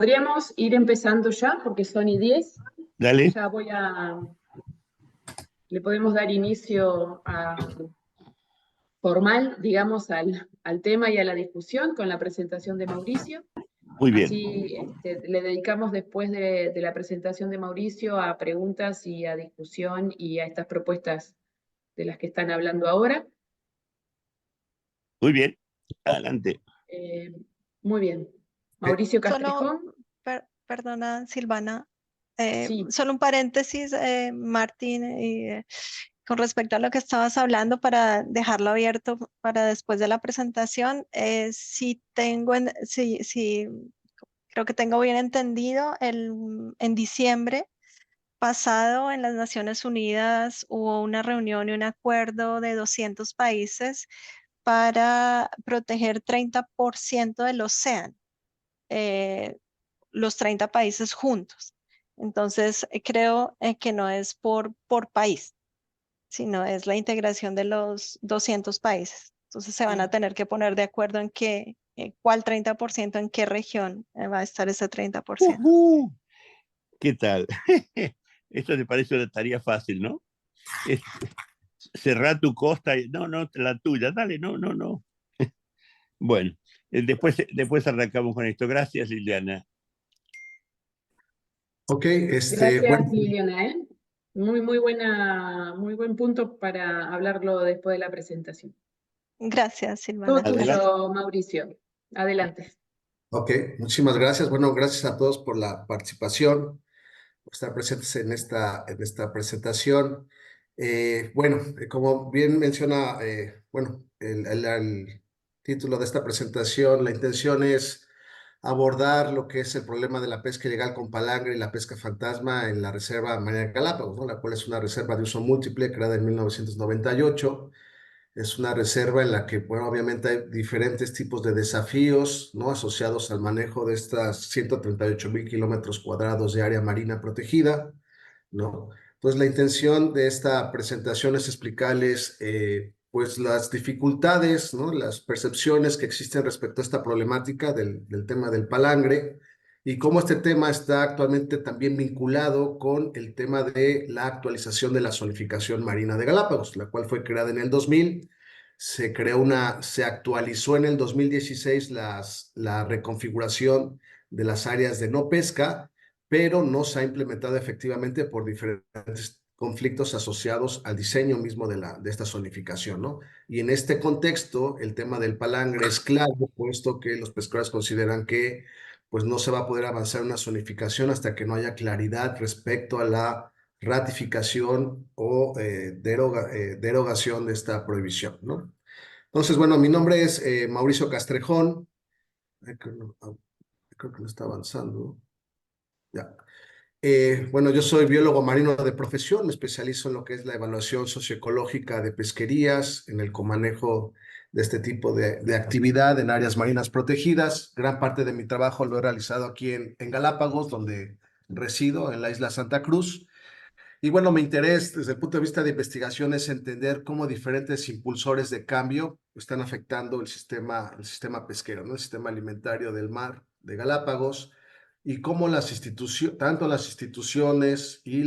Podríamos ir empezando ya, porque son y 10. Dale. Ya le podemos dar inicio formal, digamos, al tema y a la discusión con la presentación de Mauricio. Muy bien. Así le dedicamos después de la presentación de Mauricio a preguntas y a discusión y a estas propuestas de las que están hablando ahora. Muy bien. Adelante. Muy bien. Mauricio Solo, Castrejón. perdona, Silvana, Sí. solo un paréntesis, Martín, con respecto a lo que estabas hablando para dejarlo abierto para después de la presentación. Sí, creo que tengo bien entendido, en diciembre pasado en las Naciones Unidas hubo una reunión y un acuerdo de 200 países para proteger 30% del océano. Los 30 países juntos. Entonces, creo que no es por país, sino es la integración de los 200 países. Entonces, se van a tener que poner de acuerdo en cuál 30%, en qué región va a estar ese 30%. ¿Qué tal? Esto te parece una tarea fácil, ¿no? Cerrar tu costa y no, la tuya, dale, no. Bueno, después arrancamos con esto. Gracias, Liliana. Ok, Gracias, bueno, Liliana, muy buen punto para hablarlo después de la presentación. Gracias, Silvana. Todo tuyo, Mauricio. Adelante. ok, muchísimas gracias. Bueno, gracias a todos por la participación, por estar presentes en esta presentación. Bueno, como bien menciona, bueno, el título de esta presentación, la intención es abordar lo que es el problema de la pesca ilegal con palangre y la pesca fantasma en la Reserva Marina de Galápagos, ¿no? La cual es una reserva de uso múltiple creada en 1998. Es una reserva en la que, bueno, obviamente hay diferentes tipos de desafíos, ¿no? Asociados al manejo de estas 138,000 kilómetros cuadrados de área marina protegida, ¿no? Entonces, la intención de esta presentación es explicarles, pues, las dificultades, ¿no? Las percepciones que existen respecto a esta problemática del tema del palangre y cómo este tema está actualmente también vinculado con el tema de la actualización de la zonificación marina de Galápagos, la cual fue creada en el 2000. Se actualizó en el 2016 la reconfiguración de las áreas de no pesca, pero no se ha implementado efectivamente por diferentes conflictos asociados al diseño mismo de esta zonificación, ¿no? Y en este contexto, el tema del palangre es claro, puesto que los pescadores consideran que pues no se va a poder avanzar en una zonificación hasta que no haya claridad respecto a la ratificación o derogación de esta prohibición, ¿no? Entonces, bueno, mi nombre es Mauricio Castrejón. Creo que no está avanzando. Ya. Bueno, yo soy biólogo marino de profesión, me especializo en lo que es la evaluación socioecológica de pesquerías, en el comanejo de este tipo de actividad en áreas marinas protegidas. Gran parte de mi trabajo lo he realizado aquí en Galápagos, donde resido, en la isla Santa Cruz. Y bueno, mi interés desde el punto de vista de investigación es entender cómo diferentes impulsores de cambio están afectando el sistema pesquero, ¿no? El sistema alimentario del mar de Galápagos, y cómo tanto las instituciones y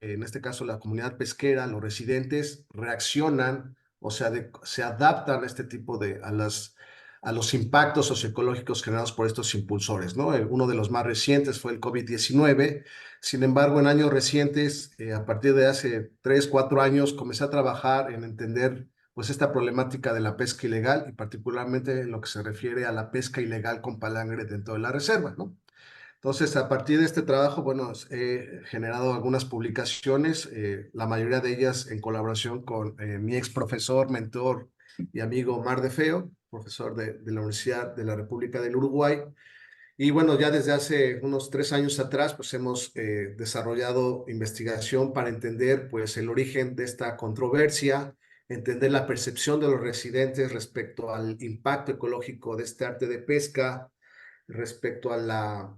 en este caso la comunidad pesquera, los residentes, reaccionan o se adaptan a este tipo a los impactos socioecológicos generados por estos impulsores, ¿no? Uno de los más recientes fue el COVID-19. Sin embargo, en años recientes, a partir de hace 3, 4 años, comencé a trabajar en entender pues esta problemática de la pesca ilegal y particularmente en lo que se refiere a la pesca ilegal con palangre dentro de la reserva, ¿no? Entonces, a partir de este trabajo, bueno, he generado algunas publicaciones, la mayoría de ellas en colaboración con mi ex profesor, mentor y amigo Mar de Feo, profesor de la Universidad de la República del Uruguay. Y bueno, ya desde hace unos 3 años atrás, pues hemos desarrollado investigación para entender pues el origen de esta controversia, entender la percepción de los residentes respecto al impacto ecológico de este arte de pesca, respecto a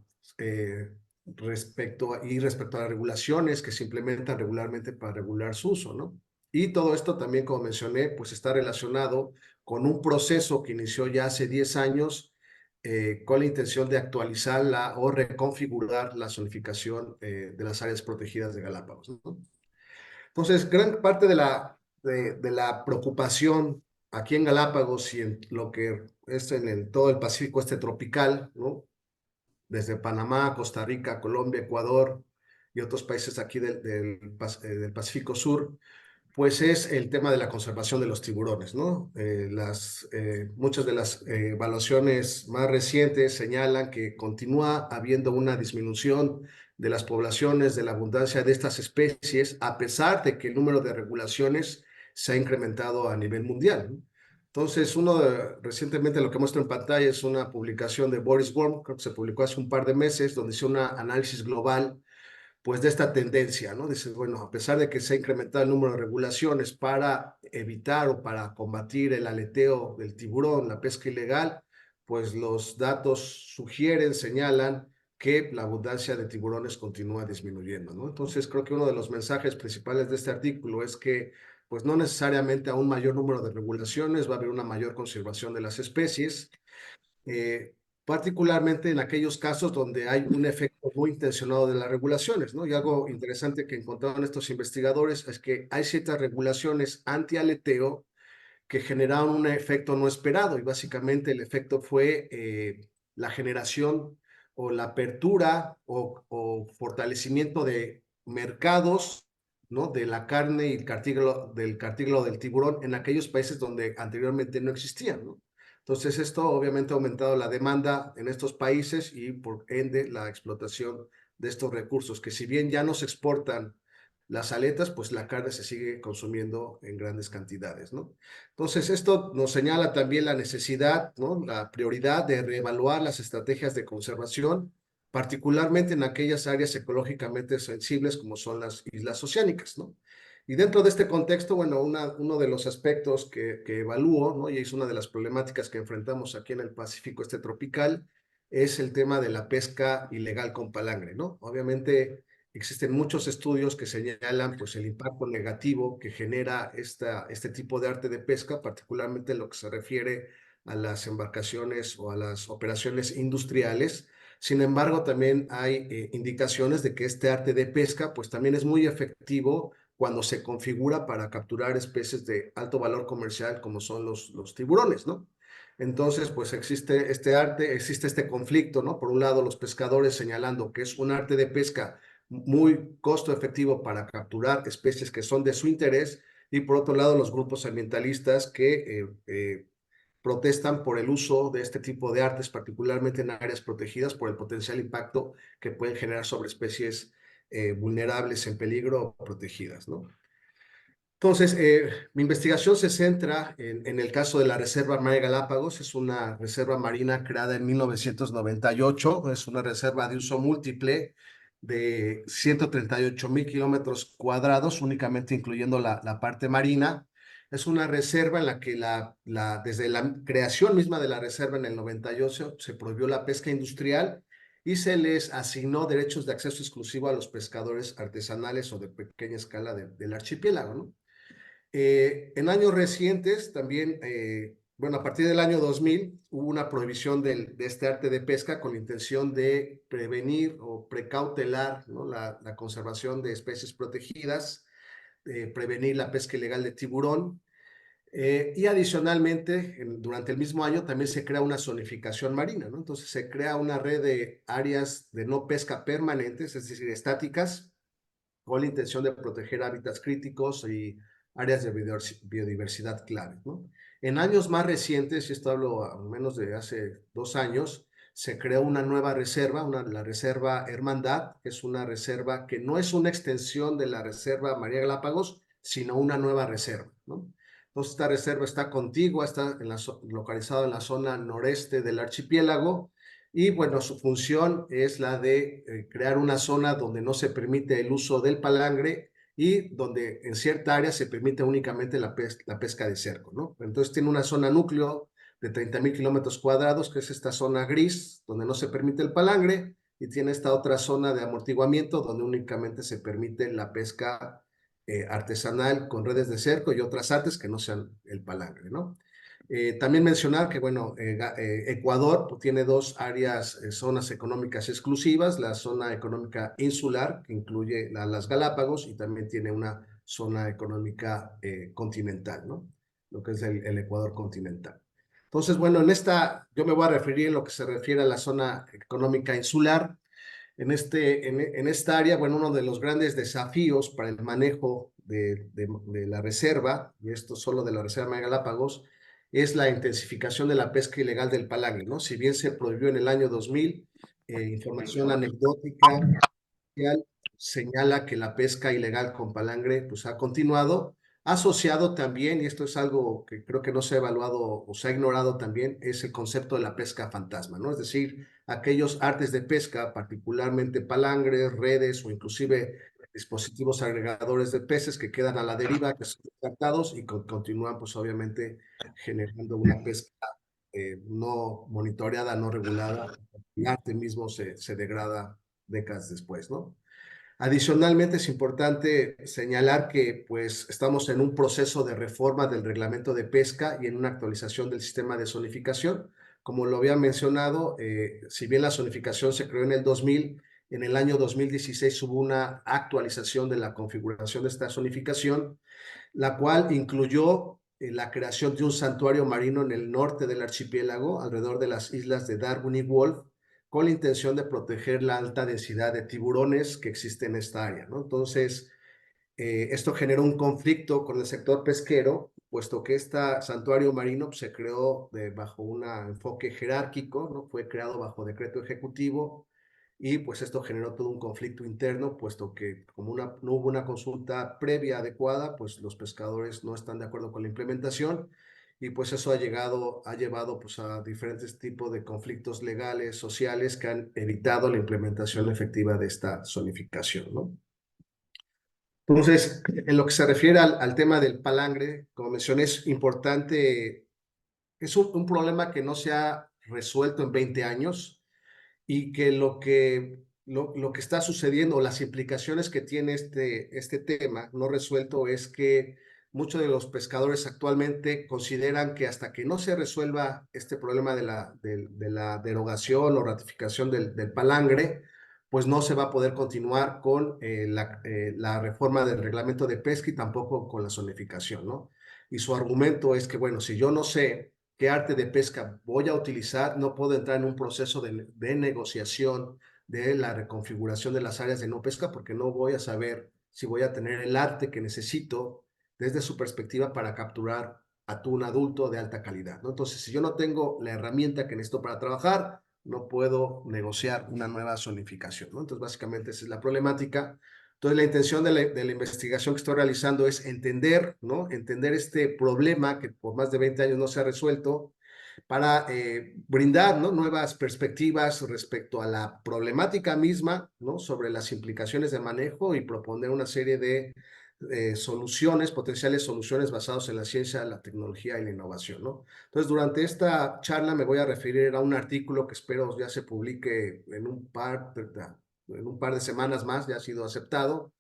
respecto a las regulaciones que se implementan regularmente para regular su uso, ¿no? Y todo esto también, como mencioné, pues está relacionado con un proceso que inició ya hace 10 años con la intención de actualizarla o reconfigurar la zonificación de las áreas protegidas de Galápagos, ¿no? Entonces, gran parte de la preocupación aquí en Galápagos y en lo que es en todo el Pacífico este tropical, ¿no? Desde Panamá, Costa Rica, Colombia, Ecuador y otros países aquí del Pacífico Sur, pues es el tema de la conservación de los tiburones, ¿no? Muchas de las evaluaciones más recientes señalan que continúa habiendo una disminución de las poblaciones, de la abundancia de estas especies, a pesar de que el número de regulaciones se ha incrementado a nivel mundial, ¿no? Entonces, recientemente lo que muestro en pantalla es una publicación de Boris Worm, creo que se publicó hace un par de meses, donde hizo un análisis global pues de esta tendencia, ¿no? Dices, bueno, a pesar de que se ha incrementado el número de regulaciones para evitar o para combatir el aleteo del tiburón, la pesca ilegal, pues los datos sugieren, señalan que la abundancia de tiburones continúa disminuyendo, ¿no? Entonces creo que uno de los mensajes principales de este artículo es que pues no necesariamente a un mayor número de regulaciones va a haber una mayor conservación de las especies, particularmente en aquellos casos donde hay un efecto muy intencionado de las regulaciones, ¿no? Y algo interesante que encontraron estos investigadores es que hay ciertas regulaciones anti-aleteo que generaron un efecto no esperado, y básicamente el efecto fue la generación o la apertura o fortalecimiento de mercados, ¿no? De la carne y del cartílago del tiburón en aquellos países donde anteriormente no existían, ¿no? Entonces esto obviamente ha aumentado la demanda en estos países y por ende la explotación de estos recursos, que si bien ya no se exportan las aletas, pues la carne se sigue consumiendo en grandes cantidades, ¿no? Entonces, esto nos señala también la necesidad, ¿no? La prioridad de reevaluar las estrategias de conservación, particularmente en aquellas áreas ecológicamente sensibles como son las islas oceánicas, ¿no? Y dentro de este contexto, bueno, uno de los aspectos que evalúo, ¿no? Y es una de las problemáticas que enfrentamos aquí en el Pacífico este tropical, es el tema de la pesca ilegal con palangre, ¿no? Obviamente, existen muchos estudios que señalan pues, el impacto negativo que genera este tipo de arte de pesca, particularmente en lo que se refiere a las embarcaciones o a las operaciones industriales. Sin embargo, también hay indicaciones de que este arte de pesca pues, también es muy efectivo cuando se configura para capturar especies de alto valor comercial como son los tiburones, ¿no? Entonces, pues existe este arte, existe este conflicto, ¿no? Por un lado, los pescadores señalando que es un arte de pesca muy costo efectivo para capturar especies que son de su interés, y por otro lado los grupos ambientalistas que protestan por el uso de este tipo de artes, particularmente en áreas protegidas, por el potencial impacto que pueden generar sobre especies vulnerables, en peligro o protegidas, ¿no? Entonces, mi investigación se centra en el caso de la Reserva Marina Galápagos. Es una reserva marina creada en 1998, es una reserva de uso múltiple de 138,000 kilómetros cuadrados, únicamente incluyendo la parte marina. Es una reserva en la que desde la creación misma de la reserva en el 98 se prohibió la pesca industrial y se les asignó derechos de acceso exclusivo a los pescadores artesanales o de pequeña escala del archipiélago, ¿no? En años recientes también, bueno, a partir del año 2000 hubo una prohibición de este arte de pesca con la intención de prevenir o precautelar, ¿no? la conservación de especies protegidas, prevenir la pesca ilegal de tiburón. Y adicionalmente, durante el mismo año también se crea una zonificación marina, ¿no? Entonces se crea una red de áreas de no pesca permanentes, es decir, estáticas, con la intención de proteger hábitats críticos y áreas de biodiversidad clave, ¿no? En años más recientes, y esto hablo al menos de hace 2 años, se creó una nueva reserva, la Reserva Hermandad, que es una reserva que no es una extensión de la Reserva María Galápagos, sino una nueva reserva, ¿no? Entonces, esta reserva está contigua, está localizada en la zona noreste del archipiélago, y bueno, su función es la de crear una zona donde no se permite el uso del palangre y donde en cierta área se permite únicamente la pesca de cerco, ¿no? Entonces tiene una zona núcleo de 30,000 kilómetros cuadrados, que es esta zona gris, donde no se permite el palangre, y tiene esta otra zona de amortiguamiento, donde únicamente se permite la pesca artesanal con redes de cerco y otras artes que no sean el palangre, ¿no? También mencionar que, bueno, Ecuador pues, tiene dos áreas, zonas económicas exclusivas, la zona económica insular, que incluye las Galápagos, y también tiene una zona económica continental, ¿no? Lo que es el Ecuador continental. Entonces, bueno, yo me voy a referir en lo que se refiere a la zona económica insular. En esta área, bueno, uno de los grandes desafíos para el manejo de la reserva, y esto solo de la reserva de Galápagos, es la intensificación de la pesca ilegal del palangre, ¿no? Si bien se prohibió en el año 2000, información anecdótica señala que la pesca ilegal con palangre pues, ha continuado, asociado también, y esto es algo que creo que no se ha evaluado o se ha ignorado también, es el concepto de la pesca fantasma, ¿no? Es decir, aquellos artes de pesca, particularmente palangres, redes o inclusive dispositivos agregadores de peces que quedan a la deriva, que son descartados y continúan pues obviamente generando una pesca no monitoreada, no regulada. El arte mismo se degrada décadas después, ¿no? Adicionalmente, es importante señalar que pues, estamos en un proceso de reforma del reglamento de pesca y en una actualización del sistema de zonificación. Como lo había mencionado, si bien la zonificación se creó en el 2000, en el año 2016 hubo una actualización de la configuración de esta zonificación, la cual incluyó la creación de un santuario marino en el norte del archipiélago, alrededor de las islas de Darwin y Wolf, con la intención de proteger la alta densidad de tiburones que existe en esta área, ¿no? Entonces, esto generó un conflicto con el sector pesquero, puesto que este santuario marino pues, se creó bajo un enfoque jerárquico, ¿no? Fue creado bajo decreto ejecutivo, y pues esto generó todo un conflicto interno, puesto que como no hubo una consulta previa adecuada, pues los pescadores no están de acuerdo con la implementación, y pues eso ha llevado pues a diferentes tipos de conflictos legales, sociales, que han evitado la implementación efectiva de esta zonificación, ¿no? Entonces, en lo que se refiere al tema del palangre, como mencioné, es importante, es un problema que no se ha resuelto en 20 años, y que lo que está sucediendo, o las implicaciones que tiene este tema no resuelto, es que muchos de los pescadores actualmente consideran que hasta que no se resuelva este problema de la derogación o ratificación del palangre, pues no se va a poder continuar con la reforma del reglamento de pesca y tampoco con la zonificación, ¿no? Y su argumento es que, bueno, si yo no sé qué arte de pesca voy a utilizar, no puedo entrar en un proceso de negociación de la reconfiguración de las áreas de no pesca, porque no voy a saber si voy a tener el arte que necesito desde su perspectiva para capturar atún adulto de alta calidad, ¿no? Entonces, si yo no tengo la herramienta que necesito para trabajar, no puedo negociar una nueva zonificación, ¿no? Entonces, básicamente esa es la problemática. Entonces, la intención de la investigación que estoy realizando es entender, ¿no? Entender este problema que por más de 20 años no se ha resuelto, para brindar, ¿no? Nuevas perspectivas respecto a la problemática misma, ¿no? Sobre las implicaciones de manejo, y proponer una serie de soluciones, potenciales soluciones basadas en la ciencia, la tecnología y la innovación, ¿no? Entonces, durante esta charla me voy a referir a un artículo que espero ya se publique en un par de semanas más, ya ha sido aceptado.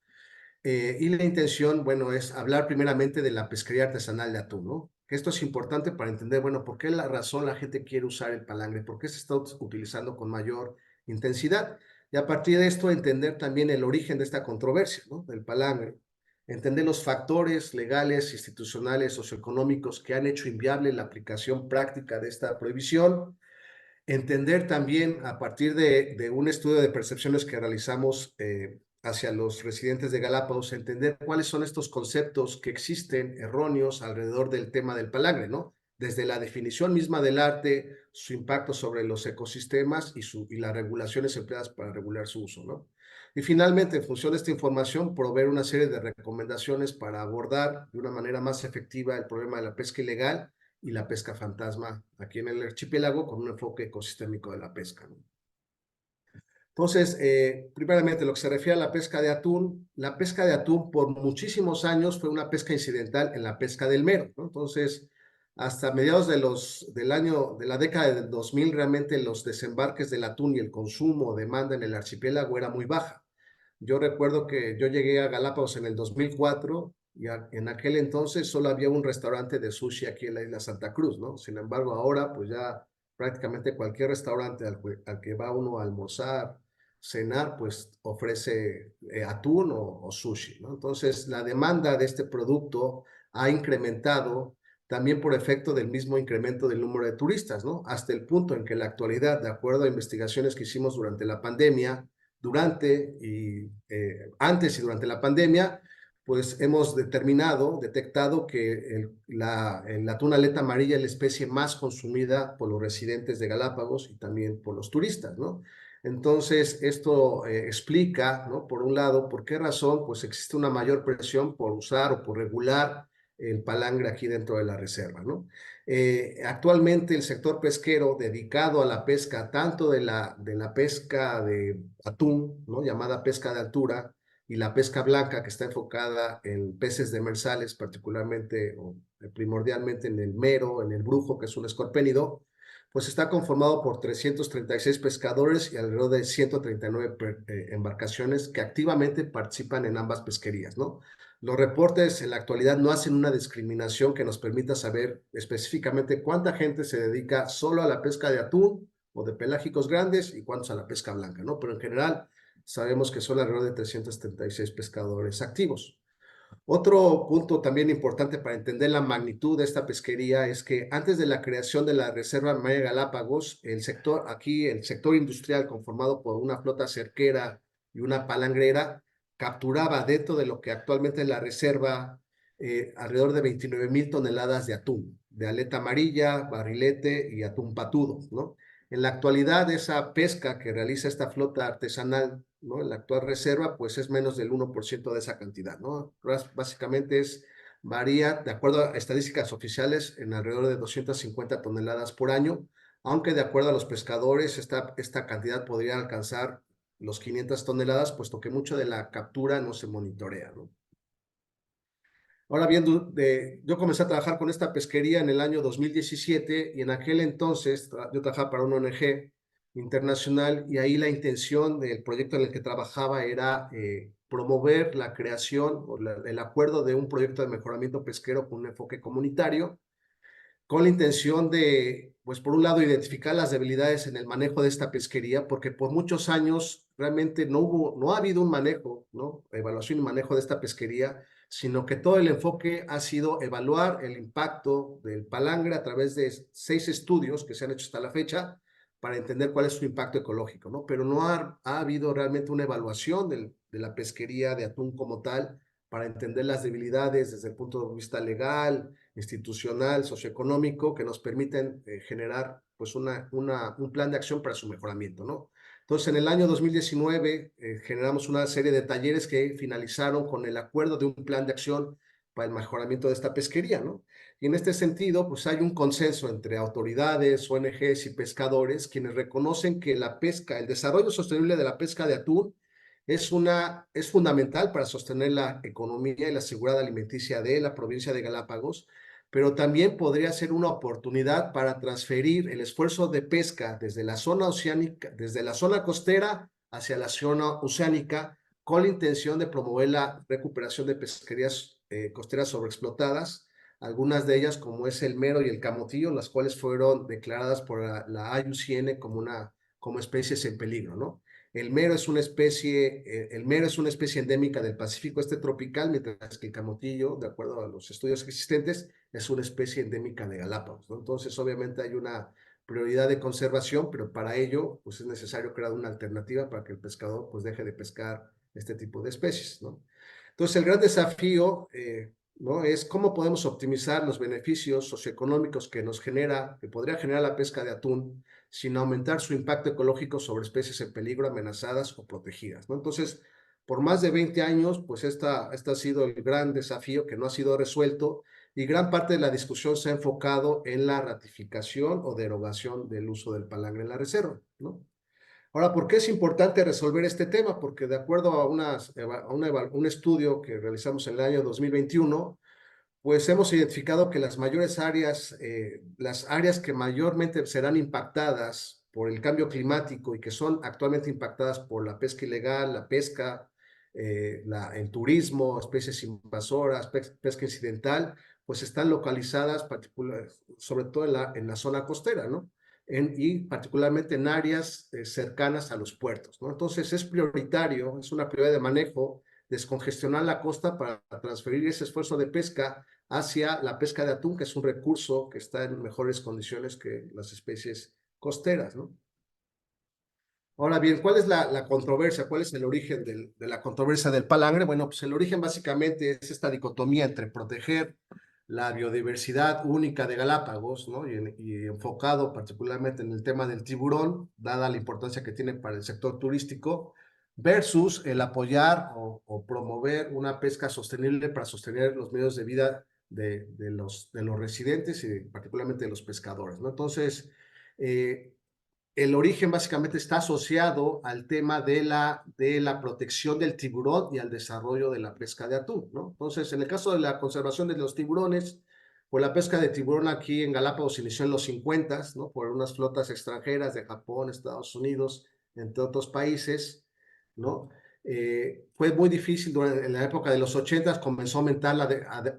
Y la intención, bueno, es hablar primeramente de la pesquería artesanal de atún, ¿no? Que esto es importante para entender, bueno, por qué la gente quiere usar el palangre, por qué se está utilizando con mayor intensidad. Y a partir de esto, entender también el origen de esta controversia, ¿no? Del palangre. Entender los factores legales, institucionales, socioeconómicos que han hecho inviable la aplicación práctica de esta prohibición. Entender también, a partir de un estudio de percepciones que realizamos hacia los residentes de Galápagos, entender cuáles son estos conceptos que existen erróneos alrededor del tema del palangre, ¿no? Desde la definición misma del arte, su impacto sobre los ecosistemas y las regulaciones empleadas para regular su uso, ¿no? Y finalmente, en función de esta información, proveer una serie de recomendaciones para abordar de una manera más efectiva el problema de la pesca ilegal y la pesca fantasma aquí en el archipiélago, con un enfoque ecosistémico de la pesca, ¿no? Entonces, primeramente, lo que se refiere a la pesca de atún por muchísimos años fue una pesca incidental en la pesca del mero, ¿no? Entonces, hasta mediados de la década del 2000, realmente los desembarques del atún y el consumo o demanda en el archipiélago era muy baja. Yo recuerdo que yo llegué a Galápagos en el 2004 Y en aquel entonces solo había un restaurante de sushi aquí en la isla Santa Cruz, ¿no? Sin embargo, ahora pues ya prácticamente cualquier restaurante al que va uno a almorzar, cenar, pues ofrece atún o sushi, ¿no? Entonces, la demanda de este producto ha incrementado también por efecto del mismo incremento del número de turistas, ¿no? Hasta el punto en que en la actualidad, de acuerdo a investigaciones que hicimos durante la pandemia, antes y durante la pandemia, pues hemos detectado que el atún aleta amarilla es la especie más consumida por los residentes de Galápagos y también por los turistas, ¿no? Entonces, esto explica, ¿no? Por un lado, por qué razón, pues existe una mayor presión por usar o por regular el palangre aquí dentro de la reserva, ¿no? Actualmente el sector pesquero dedicado a la pesca, tanto de la pesca de atún, ¿no? Llamada pesca de altura, y la pesca blanca, que está enfocada en peces demersales, particularmente o primordialmente en el mero, en el brujo, que es un escorpénido, pues está conformado por 336 pescadores y alrededor de 139 embarcaciones que activamente participan en ambas pesquerías, ¿no? Los reportes en la actualidad no hacen una discriminación que nos permita saber específicamente cuánta gente se dedica solo a la pesca de atún o de pelágicos grandes y cuántos a la pesca blanca, ¿no? Pero en general sabemos que son alrededor de 336 pescadores activos. Otro punto también importante para entender la magnitud de esta pesquería es que antes de la creación de la Reserva Maya Galápagos, el sector industrial conformado por una flota cerquera y una palangrera capturaba dentro de lo que actualmente es la reserva alrededor de 29,000 toneladas de atún, de aleta amarilla, barrilete y atún patudo, ¿no? En la actualidad, esa pesca que realiza esta flota artesanal, ¿no? En la actual reserva, pues es menos del 1% de esa cantidad, ¿no? Básicamente varía, de acuerdo a estadísticas oficiales, en alrededor de 250 toneladas por año, aunque de acuerdo a los pescadores, esta cantidad podría alcanzar los 500 toneladas, puesto que mucho de la captura no se monitorea, ¿no? Ahora bien, yo comencé a trabajar con esta pesquería en el año 2017 y en aquel entonces yo trabajaba para una ONG internacional y ahí la intención del proyecto en el que trabajaba era promover la creación o el acuerdo de un proyecto de mejoramiento pesquero con un enfoque comunitario, con la intención de, pues por un lado, identificar las debilidades en el manejo de esta pesquería, porque por muchos años realmente no ha habido un manejo, ¿no? Evaluación y manejo de esta pesquería, sino que todo el enfoque ha sido evaluar el impacto del palangre a través de 6 estudios que se han hecho hasta la fecha para entender cuál es su impacto ecológico, ¿no? Pero no ha habido realmente una evaluación de la pesquería de atún como tal para entender las debilidades desde el punto de vista legal, institucional, socioeconómico, que nos permiten generar pues un plan de acción para su mejoramiento, ¿no? Entonces, en el año 2019 generamos una serie de talleres que finalizaron con el acuerdo de un plan de acción para el mejoramiento de esta pesquería, ¿no? Y en este sentido, pues hay un consenso entre autoridades, ONGs y pescadores, quienes reconocen que la pesca, el desarrollo sostenible de la pesca de atún es fundamental para sostener la economía y la seguridad alimenticia de la provincia de Galápagos, pero también podría ser una oportunidad para transferir el esfuerzo de pesca desde la zona oceánica, desde la zona costera hacia la zona oceánica, con la intención de promover la recuperación de pesquerías costeras sobreexplotadas, algunas de ellas como es el mero y el camotillo, las cuales fueron declaradas por la IUCN como especies en peligro, ¿no? El mero es una especie endémica del Pacífico Este tropical, mientras que el camotillo, de acuerdo a los estudios existentes, es una especie endémica de Galápagos, ¿no? Entonces, obviamente hay una prioridad de conservación, pero para ello, pues es necesario crear una alternativa para que el pescador, pues deje de pescar este tipo de especies, ¿no? Entonces, el gran desafío, ¿no? Es cómo podemos optimizar los beneficios socioeconómicos que podría generar la pesca de atún, sin aumentar su impacto ecológico sobre especies en peligro, amenazadas o protegidas, ¿no? Entonces, por más de 20 años, pues este ha sido el gran desafío que no ha sido resuelto y gran parte de la discusión se ha enfocado en la ratificación o derogación del uso del palangre en la reserva, ¿no? Ahora, ¿por qué es importante resolver este tema? Porque de acuerdo a un estudio que realizamos en el año 2021, pues hemos identificado que las áreas que mayormente serán impactadas por el cambio climático y que son actualmente impactadas por la pesca ilegal, la pesca el turismo, especies invasoras, pesca incidental, pues están localizadas sobre todo en la zona costera, ¿no? Y particularmente en áreas cercanas a los puertos, ¿no? Entonces es prioritario, es una prioridad de manejo, descongestionar la costa para transferir ese esfuerzo de pesca hacia la pesca de atún, que es un recurso que está en mejores condiciones que las especies costeras, ¿no? Ahora bien, ¿cuál es la controversia? ¿Cuál es el origen de la controversia del palangre? Bueno, pues el origen básicamente es esta dicotomía entre proteger la biodiversidad única de Galápagos, ¿no? Y enfocado particularmente en el tema del tiburón, dada la importancia que tiene para el sector turístico, versus el apoyar o promover una pesca sostenible para sostener los medios de vida de los residentes y particularmente de los pescadores, ¿no? Entonces, el origen básicamente está asociado al tema de la protección del tiburón y al desarrollo de la pesca de atún, ¿no? Entonces, en el caso de la conservación de los tiburones, pues la pesca de tiburón aquí en Galápagos se inició en los 50, ¿no? Por unas flotas extranjeras de Japón, Estados Unidos, entre otros países, ¿no? Fue muy difícil en la época de los 80, comenzó a aumentar,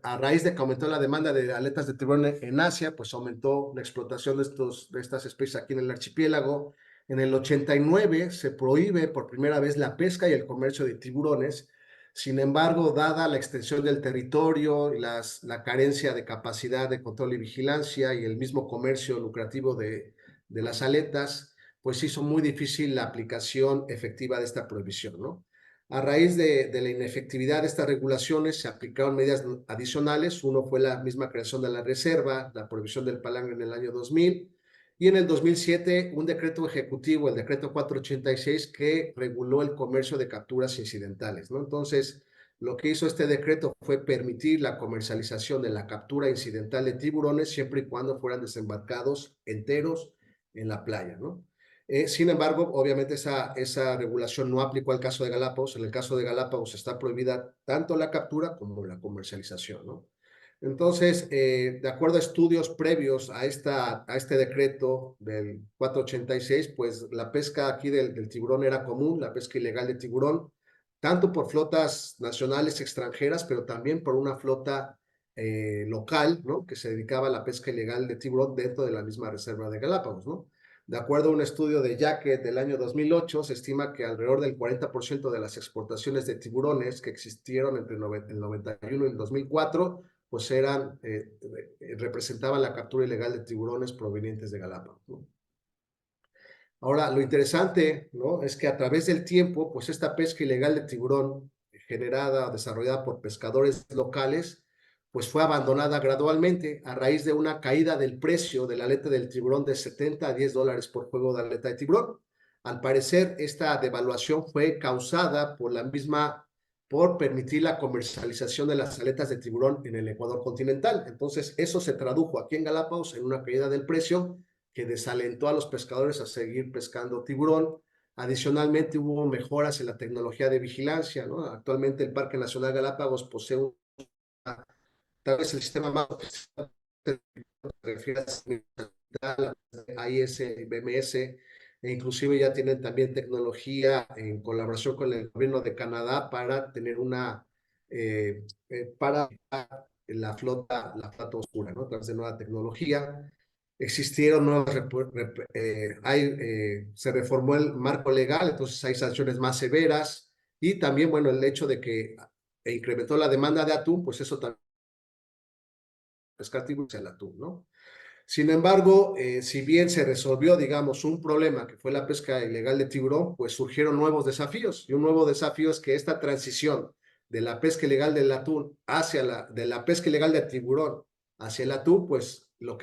a raíz de que aumentó la demanda de aletas de tiburón en Asia, pues aumentó la explotación de estas especies aquí en el archipiélago. En el 89 se prohíbe por primera vez la pesca y el comercio de tiburones. Sin embargo, dada la extensión del territorio y la carencia de capacidad de control y vigilancia y el mismo comercio lucrativo de las aletas, pues hizo muy difícil la aplicación efectiva de esta prohibición, ¿no? A raíz de la inefectividad de estas regulaciones se aplicaron medidas adicionales. Uno fue la misma creación de la reserva, la prohibición del palangre en el año 2000, y en el 2007 un decreto ejecutivo, el decreto 486, que reguló el comercio de capturas incidentales, ¿no? Entonces, lo que hizo este decreto fue permitir la comercialización de la captura incidental de tiburones siempre y cuando fueran desembarcados enteros en la playa, ¿no? Sin embargo, obviamente esa regulación no aplicó al caso de Galápagos. En el caso de Galápagos está prohibida tanto la captura como la comercialización, ¿no? Entonces, de acuerdo a estudios previos a este decreto del 486, pues la pesca aquí del tiburón era común, la pesca ilegal de tiburón, tanto por flotas nacionales extranjeras, pero también por una flota local, ¿no? Que se dedicaba a la pesca ilegal de tiburón dentro de la misma reserva de Galápagos, ¿no? De acuerdo a un estudio de Jacket del año 2008, se estima que alrededor del 40% de las exportaciones de tiburones que existieron entre el 91 y el 2004, pues representaban la captura ilegal de tiburones provenientes de Galápagos, ¿no? Ahora, lo interesante, ¿no? Es que a través del tiempo, pues esta pesca ilegal de tiburón generada o desarrollada por pescadores locales, pues fue abandonada gradualmente a raíz de una caída del precio de la aleta del tiburón de 70 a 10 dólares por juego de aleta de tiburón. Al parecer, esta devaluación fue causada por permitir la comercialización de las aletas de tiburón en el Ecuador continental. Entonces, eso se tradujo aquí en Galápagos en una caída del precio que desalentó a los pescadores a seguir pescando tiburón. Adicionalmente, hubo mejoras en la tecnología de vigilancia, ¿no? Actualmente el Parque Nacional Galápagos posee tal vez el sistema más refiere a ISBMS, e inclusive ya tienen también tecnología en colaboración con el gobierno de Canadá para tener para la flota oscura, ¿no? A través de nueva tecnología. Existieron nuevas, se reformó el marco legal, entonces hay sanciones más severas, y también, bueno, el hecho de que incrementó la demanda de atún, pues eso también pescar tiburón el atún, ¿no? Sin embargo, si bien se resolvió, digamos, un problema que fue la pesca ilegal de tiburón, pues surgieron nuevos desafíos, y un nuevo desafío es que esta transición de la pesca ilegal del atún de la pesca ilegal de tiburón hacia el atún, pues lo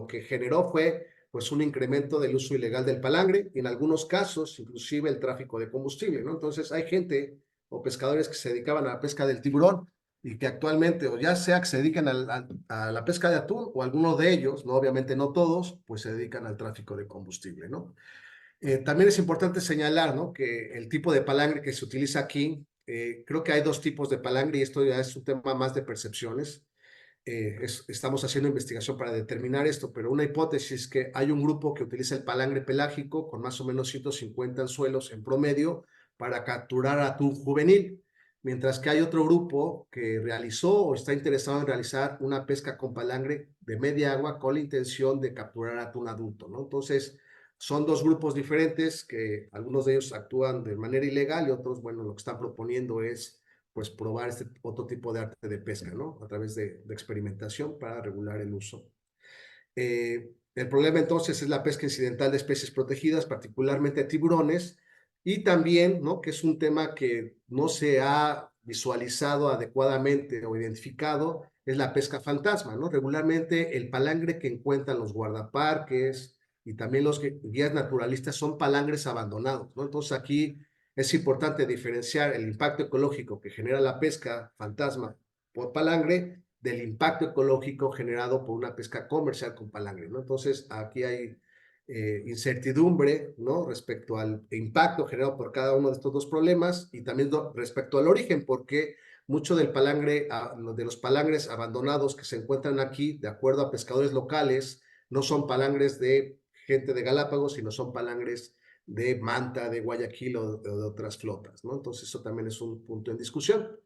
que generó fue pues un incremento del uso ilegal del palangre y en algunos casos inclusive el tráfico de combustible, ¿no? Entonces hay gente o pescadores que se dedicaban a la pesca del tiburón y que actualmente, o ya sea que se dedican a la pesca de atún, o algunos de ellos, ¿no? Obviamente no todos, pues se dedican al tráfico de combustible, ¿no? También es importante señalar, ¿no? Que el tipo de palangre que se utiliza aquí, creo que hay dos tipos de palangre y esto ya es un tema más de percepciones. Estamos haciendo investigación para determinar esto, pero una hipótesis es que hay un grupo que utiliza el palangre pelágico con más o menos 150 anzuelos en promedio para capturar atún juvenil. mientras que hay otro grupo que realizó o está interesado en realizar una pesca con palangre de media agua con la intención de capturar atún adulto, ¿no? Entonces, son dos grupos diferentes que algunos de ellos actúan de manera ilegal y otros, bueno, lo que están proponiendo es pues probar este otro tipo de arte de pesca, ¿no? A través de experimentación para regular el uso. El problema entonces es la pesca incidental de especies protegidas, particularmente tiburones, y también, ¿no?, que es un tema que no se ha visualizado adecuadamente o identificado, es la pesca fantasma, ¿no? Regularmente el palangre que encuentran los guardaparques y también los guías naturalistas son palangres abandonados, ¿no? Entonces aquí es importante diferenciar el impacto ecológico que genera la pesca fantasma por palangre del impacto ecológico generado por una pesca comercial con palangre, ¿no? Entonces, aquí hay incertidumbre, ¿no?, respecto al impacto generado por cada uno de estos dos problemas y también respecto al origen, porque mucho del palangre, de los palangres abandonados que se encuentran aquí, de acuerdo a pescadores locales, no son palangres de gente de Galápagos, sino son palangres de Manta, de Guayaquil o de otras flotas, ¿no? Entonces, eso también es un punto en discusión.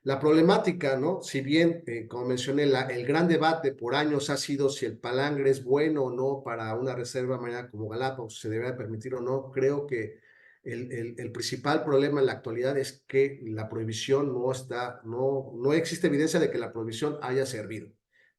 La problemática, ¿no? Si bien, como mencioné, el gran debate por años ha sido si el palangre es bueno o no para una reserva marina como Galápagos, se debe permitir o no, creo que el principal problema en la actualidad es que la prohibición no existe evidencia de que la prohibición haya servido.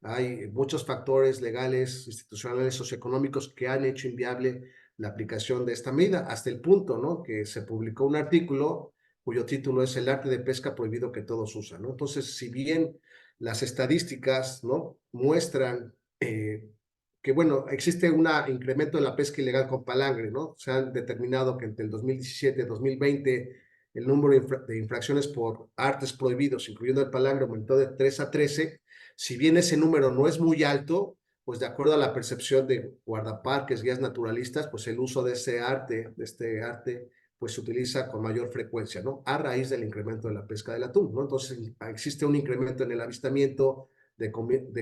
Hay muchos factores legales, institucionales, socioeconómicos que han hecho inviable la aplicación de esta medida, hasta el punto, ¿no?, que se publicó un artículo cuyo título es El arte de pesca prohibido que todos usan, ¿no? Entonces, si bien las estadísticas, ¿no?, muestran que, bueno, existe un incremento en la pesca ilegal con palangre, ¿no? Se han determinado que entre el 2017 y 2020 el número de infracciones por artes prohibidos, incluyendo el palangre, aumentó de 3 a 13. Si bien ese número no es muy alto, pues de acuerdo a la percepción de guardaparques, guías naturalistas, pues el uso de este arte, pues se utiliza con mayor frecuencia, ¿no? A raíz del incremento de la pesca del atún, ¿no? Entonces existe un incremento en el avistamiento de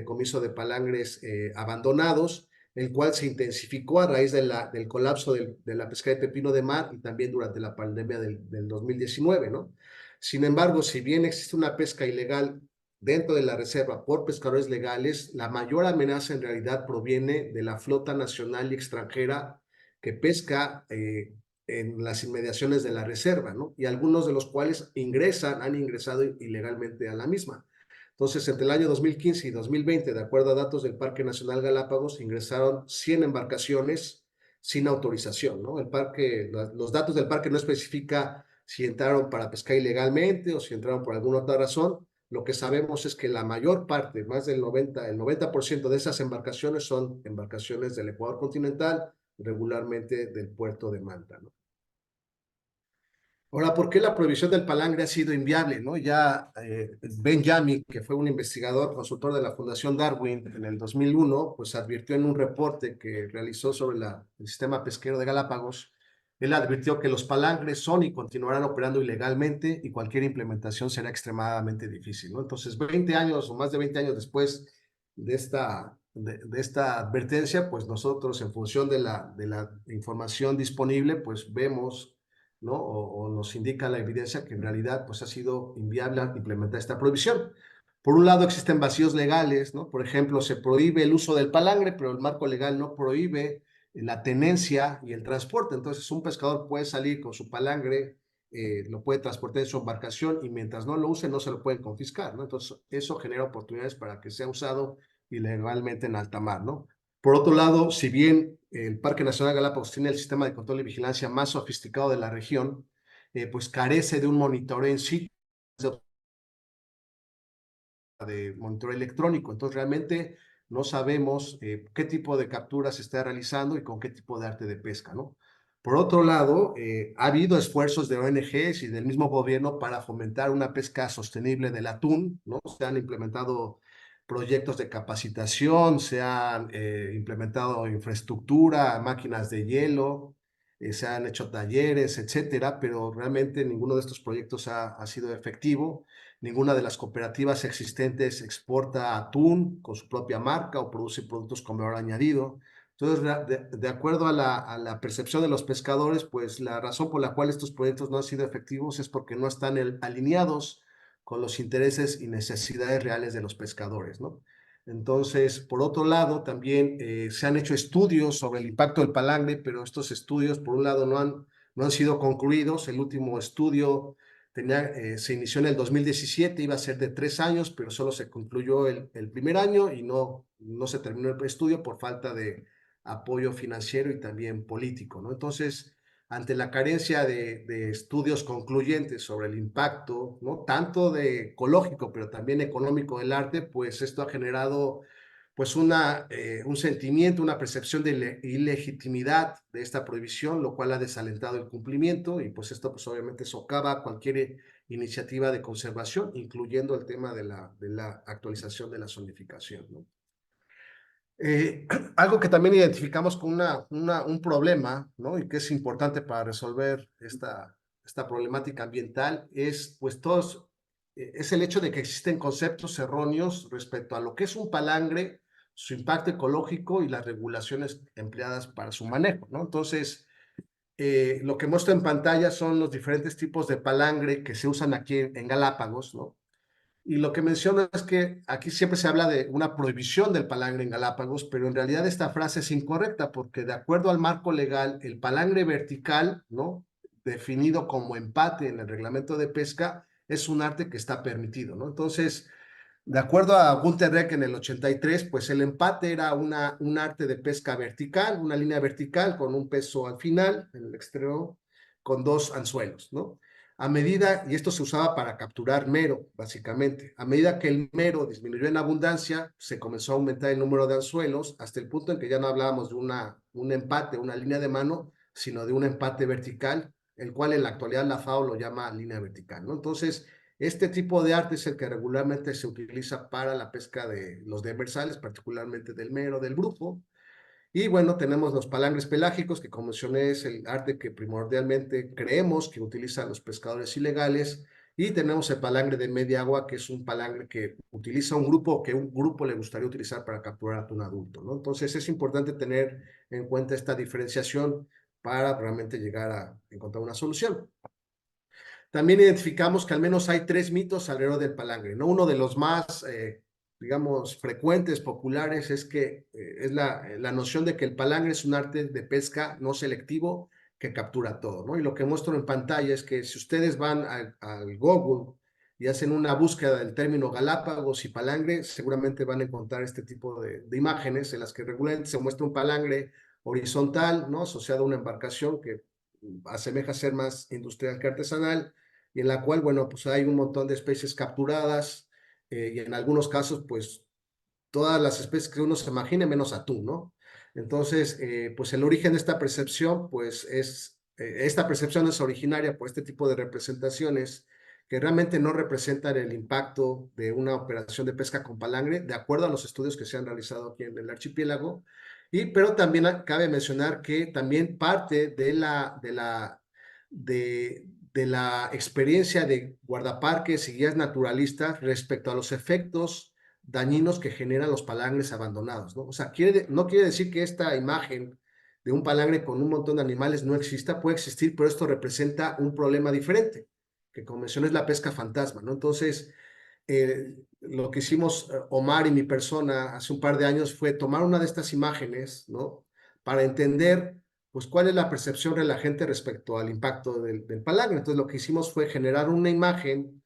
comiso de palangres abandonados, el cual se intensificó a raíz del colapso de la pesca de pepino de mar y también durante la pandemia del 2019, ¿no? Sin embargo, si bien existe una pesca ilegal dentro de la reserva por pescadores legales, la mayor amenaza en realidad proviene de la flota nacional y extranjera que pesca en las inmediaciones de la reserva, ¿no? Y algunos de los cuales han ingresado ilegalmente a la misma. Entonces, entre el año 2015 y 2020, de acuerdo a datos del Parque Nacional Galápagos, ingresaron 100 embarcaciones sin autorización, ¿no? Los datos del parque no especifica si entraron para pescar ilegalmente o si entraron por alguna otra razón. Lo que sabemos es que la mayor parte, más del 90% de esas embarcaciones son embarcaciones del Ecuador continental, regularmente del puerto de Manta, ¿no? Ahora, ¿por qué la prohibición del palangre ha sido inviable, ¿no? Ya Ben Yami, que fue un investigador, consultor de la Fundación Darwin en el 2001, pues advirtió en un reporte que realizó sobre el sistema pesquero de Galápagos, él advirtió que los palangres son y continuarán operando ilegalmente y cualquier implementación será extremadamente difícil, ¿no? Entonces, 20 años o más de 20 años después de esta advertencia, pues nosotros, en función de la información disponible, pues vemos, ¿no? O nos indica la evidencia que en realidad pues ha sido inviable implementar esta prohibición. Por un lado existen vacíos legales, ¿no? Por ejemplo, se prohíbe el uso del palangre, pero el marco legal no prohíbe la tenencia y el transporte. Entonces un pescador puede salir con su palangre, lo puede transportar en su embarcación y mientras no lo use no se lo pueden confiscar, ¿no? Entonces eso genera oportunidades para que sea usado ilegalmente en alta mar, ¿no? Por otro lado, si bien el Parque Nacional Galápagos tiene el sistema de control y vigilancia más sofisticado de la región, pues carece de un monitoreo en sí, de monitoreo electrónico. Entonces, realmente no sabemos qué tipo de captura se está realizando y con qué tipo de arte de pesca, ¿no? Por otro lado, ha habido esfuerzos de ONGs y del mismo gobierno para fomentar una pesca sostenible del atún, ¿no? Se han implementado proyectos de capacitación, se han implementado infraestructura, máquinas de hielo, se han hecho talleres, etcétera, pero realmente ninguno de estos proyectos ha sido efectivo. Ninguna de las cooperativas existentes exporta atún con su propia marca o produce productos con valor añadido. Entonces, de acuerdo a la percepción de los pescadores, pues la razón por la cual estos proyectos no han sido efectivos es porque no están alineados con los intereses y necesidades reales de los pescadores, ¿no? Entonces, por otro lado, también se han hecho estudios sobre el impacto del palangre, pero estos estudios, por un lado, no han sido concluidos. El último estudio se inició en el 2017, iba a ser de 3 años, pero solo se concluyó el primer año y no se terminó el estudio por falta de apoyo financiero y también político, ¿no? Entonces, ante la carencia de estudios concluyentes sobre el impacto, ¿no? Tanto de ecológico, pero también económico del arte, pues esto ha generado pues un sentimiento, una percepción de ilegitimidad de esta prohibición, lo cual ha desalentado el cumplimiento y pues esto pues obviamente socava cualquier iniciativa de conservación, incluyendo el tema de la actualización de la zonificación, ¿no? Algo que también identificamos con un problema, ¿no? Y que es importante para resolver esta problemática ambiental es, pues, es el hecho de que existen conceptos erróneos respecto a lo que es un palangre, su impacto ecológico y las regulaciones empleadas para su manejo, ¿no? Entonces, lo que muestro en pantalla son los diferentes tipos de palangre que se usan aquí en Galápagos, ¿no? Y lo que menciono es que aquí siempre se habla de una prohibición del palangre en Galápagos, pero en realidad esta frase es incorrecta porque de acuerdo al marco legal, el palangre vertical, ¿no? Definido como empate en el reglamento de pesca, es un arte que está permitido, ¿no? Entonces, de acuerdo a Günter Reck en el 83, pues el empate era un arte de pesca vertical, una línea vertical con un peso al final, en el extremo, con 2 anzuelos, ¿no? Y esto se usaba para capturar mero, básicamente. A medida que el mero disminuyó en abundancia, se comenzó a aumentar el número de anzuelos, hasta el punto en que ya no hablábamos de un empate, una línea de mano, sino de un empate vertical, el cual en la actualidad la FAO lo llama línea vertical, ¿no? Entonces, este tipo de arte es el que regularmente se utiliza para la pesca de los demersales, particularmente del mero, del brujo. Y bueno, tenemos los palangres pelágicos, que como mencioné es el arte que primordialmente creemos que utilizan los pescadores ilegales. Y tenemos el palangre de media agua, que es un palangre que utiliza un grupo, que un grupo le gustaría utilizar para capturar atún adulto, ¿no? Entonces es importante tener en cuenta esta diferenciación para realmente llegar a encontrar una solución. También identificamos que al menos hay 3 mitos alrededor del palangre, ¿no? Uno de los más, digamos, frecuentes, populares, es que es la noción de que el palangre es un arte de pesca no selectivo que captura todo, ¿no? Y lo que muestro en pantalla es que si ustedes van al Google y hacen una búsqueda del término Galápagos y palangre, seguramente van a encontrar este tipo de imágenes en las que regularmente se muestra un palangre horizontal, ¿no? Asociado a una embarcación que asemeja ser más industrial que artesanal, y en la cual, bueno, pues hay un montón de especies capturadas y en algunos casos, pues todas las especies que uno se imagine, menos atún, ¿no? Entonces, pues el origen de esta percepción, pues esta percepción es originaria por este tipo de representaciones que realmente no representan el impacto de una operación de pesca con palangre, de acuerdo a los estudios que se han realizado aquí en el archipiélago. Pero también cabe mencionar que también parte de la experiencia de guardaparques y guías naturalistas respecto a los efectos dañinos que generan los palangres abandonados, ¿no? O sea, no quiere decir que esta imagen de un palangre con un montón de animales no exista, puede existir, pero esto representa un problema diferente, que como mencioné es la pesca fantasma, ¿no? Entonces, lo que hicimos Omar y mi persona hace un par de años fue tomar una de estas imágenes, ¿no? Para entender pues cuál es la percepción de la gente respecto al impacto del palangre. Entonces lo que hicimos fue generar una imagen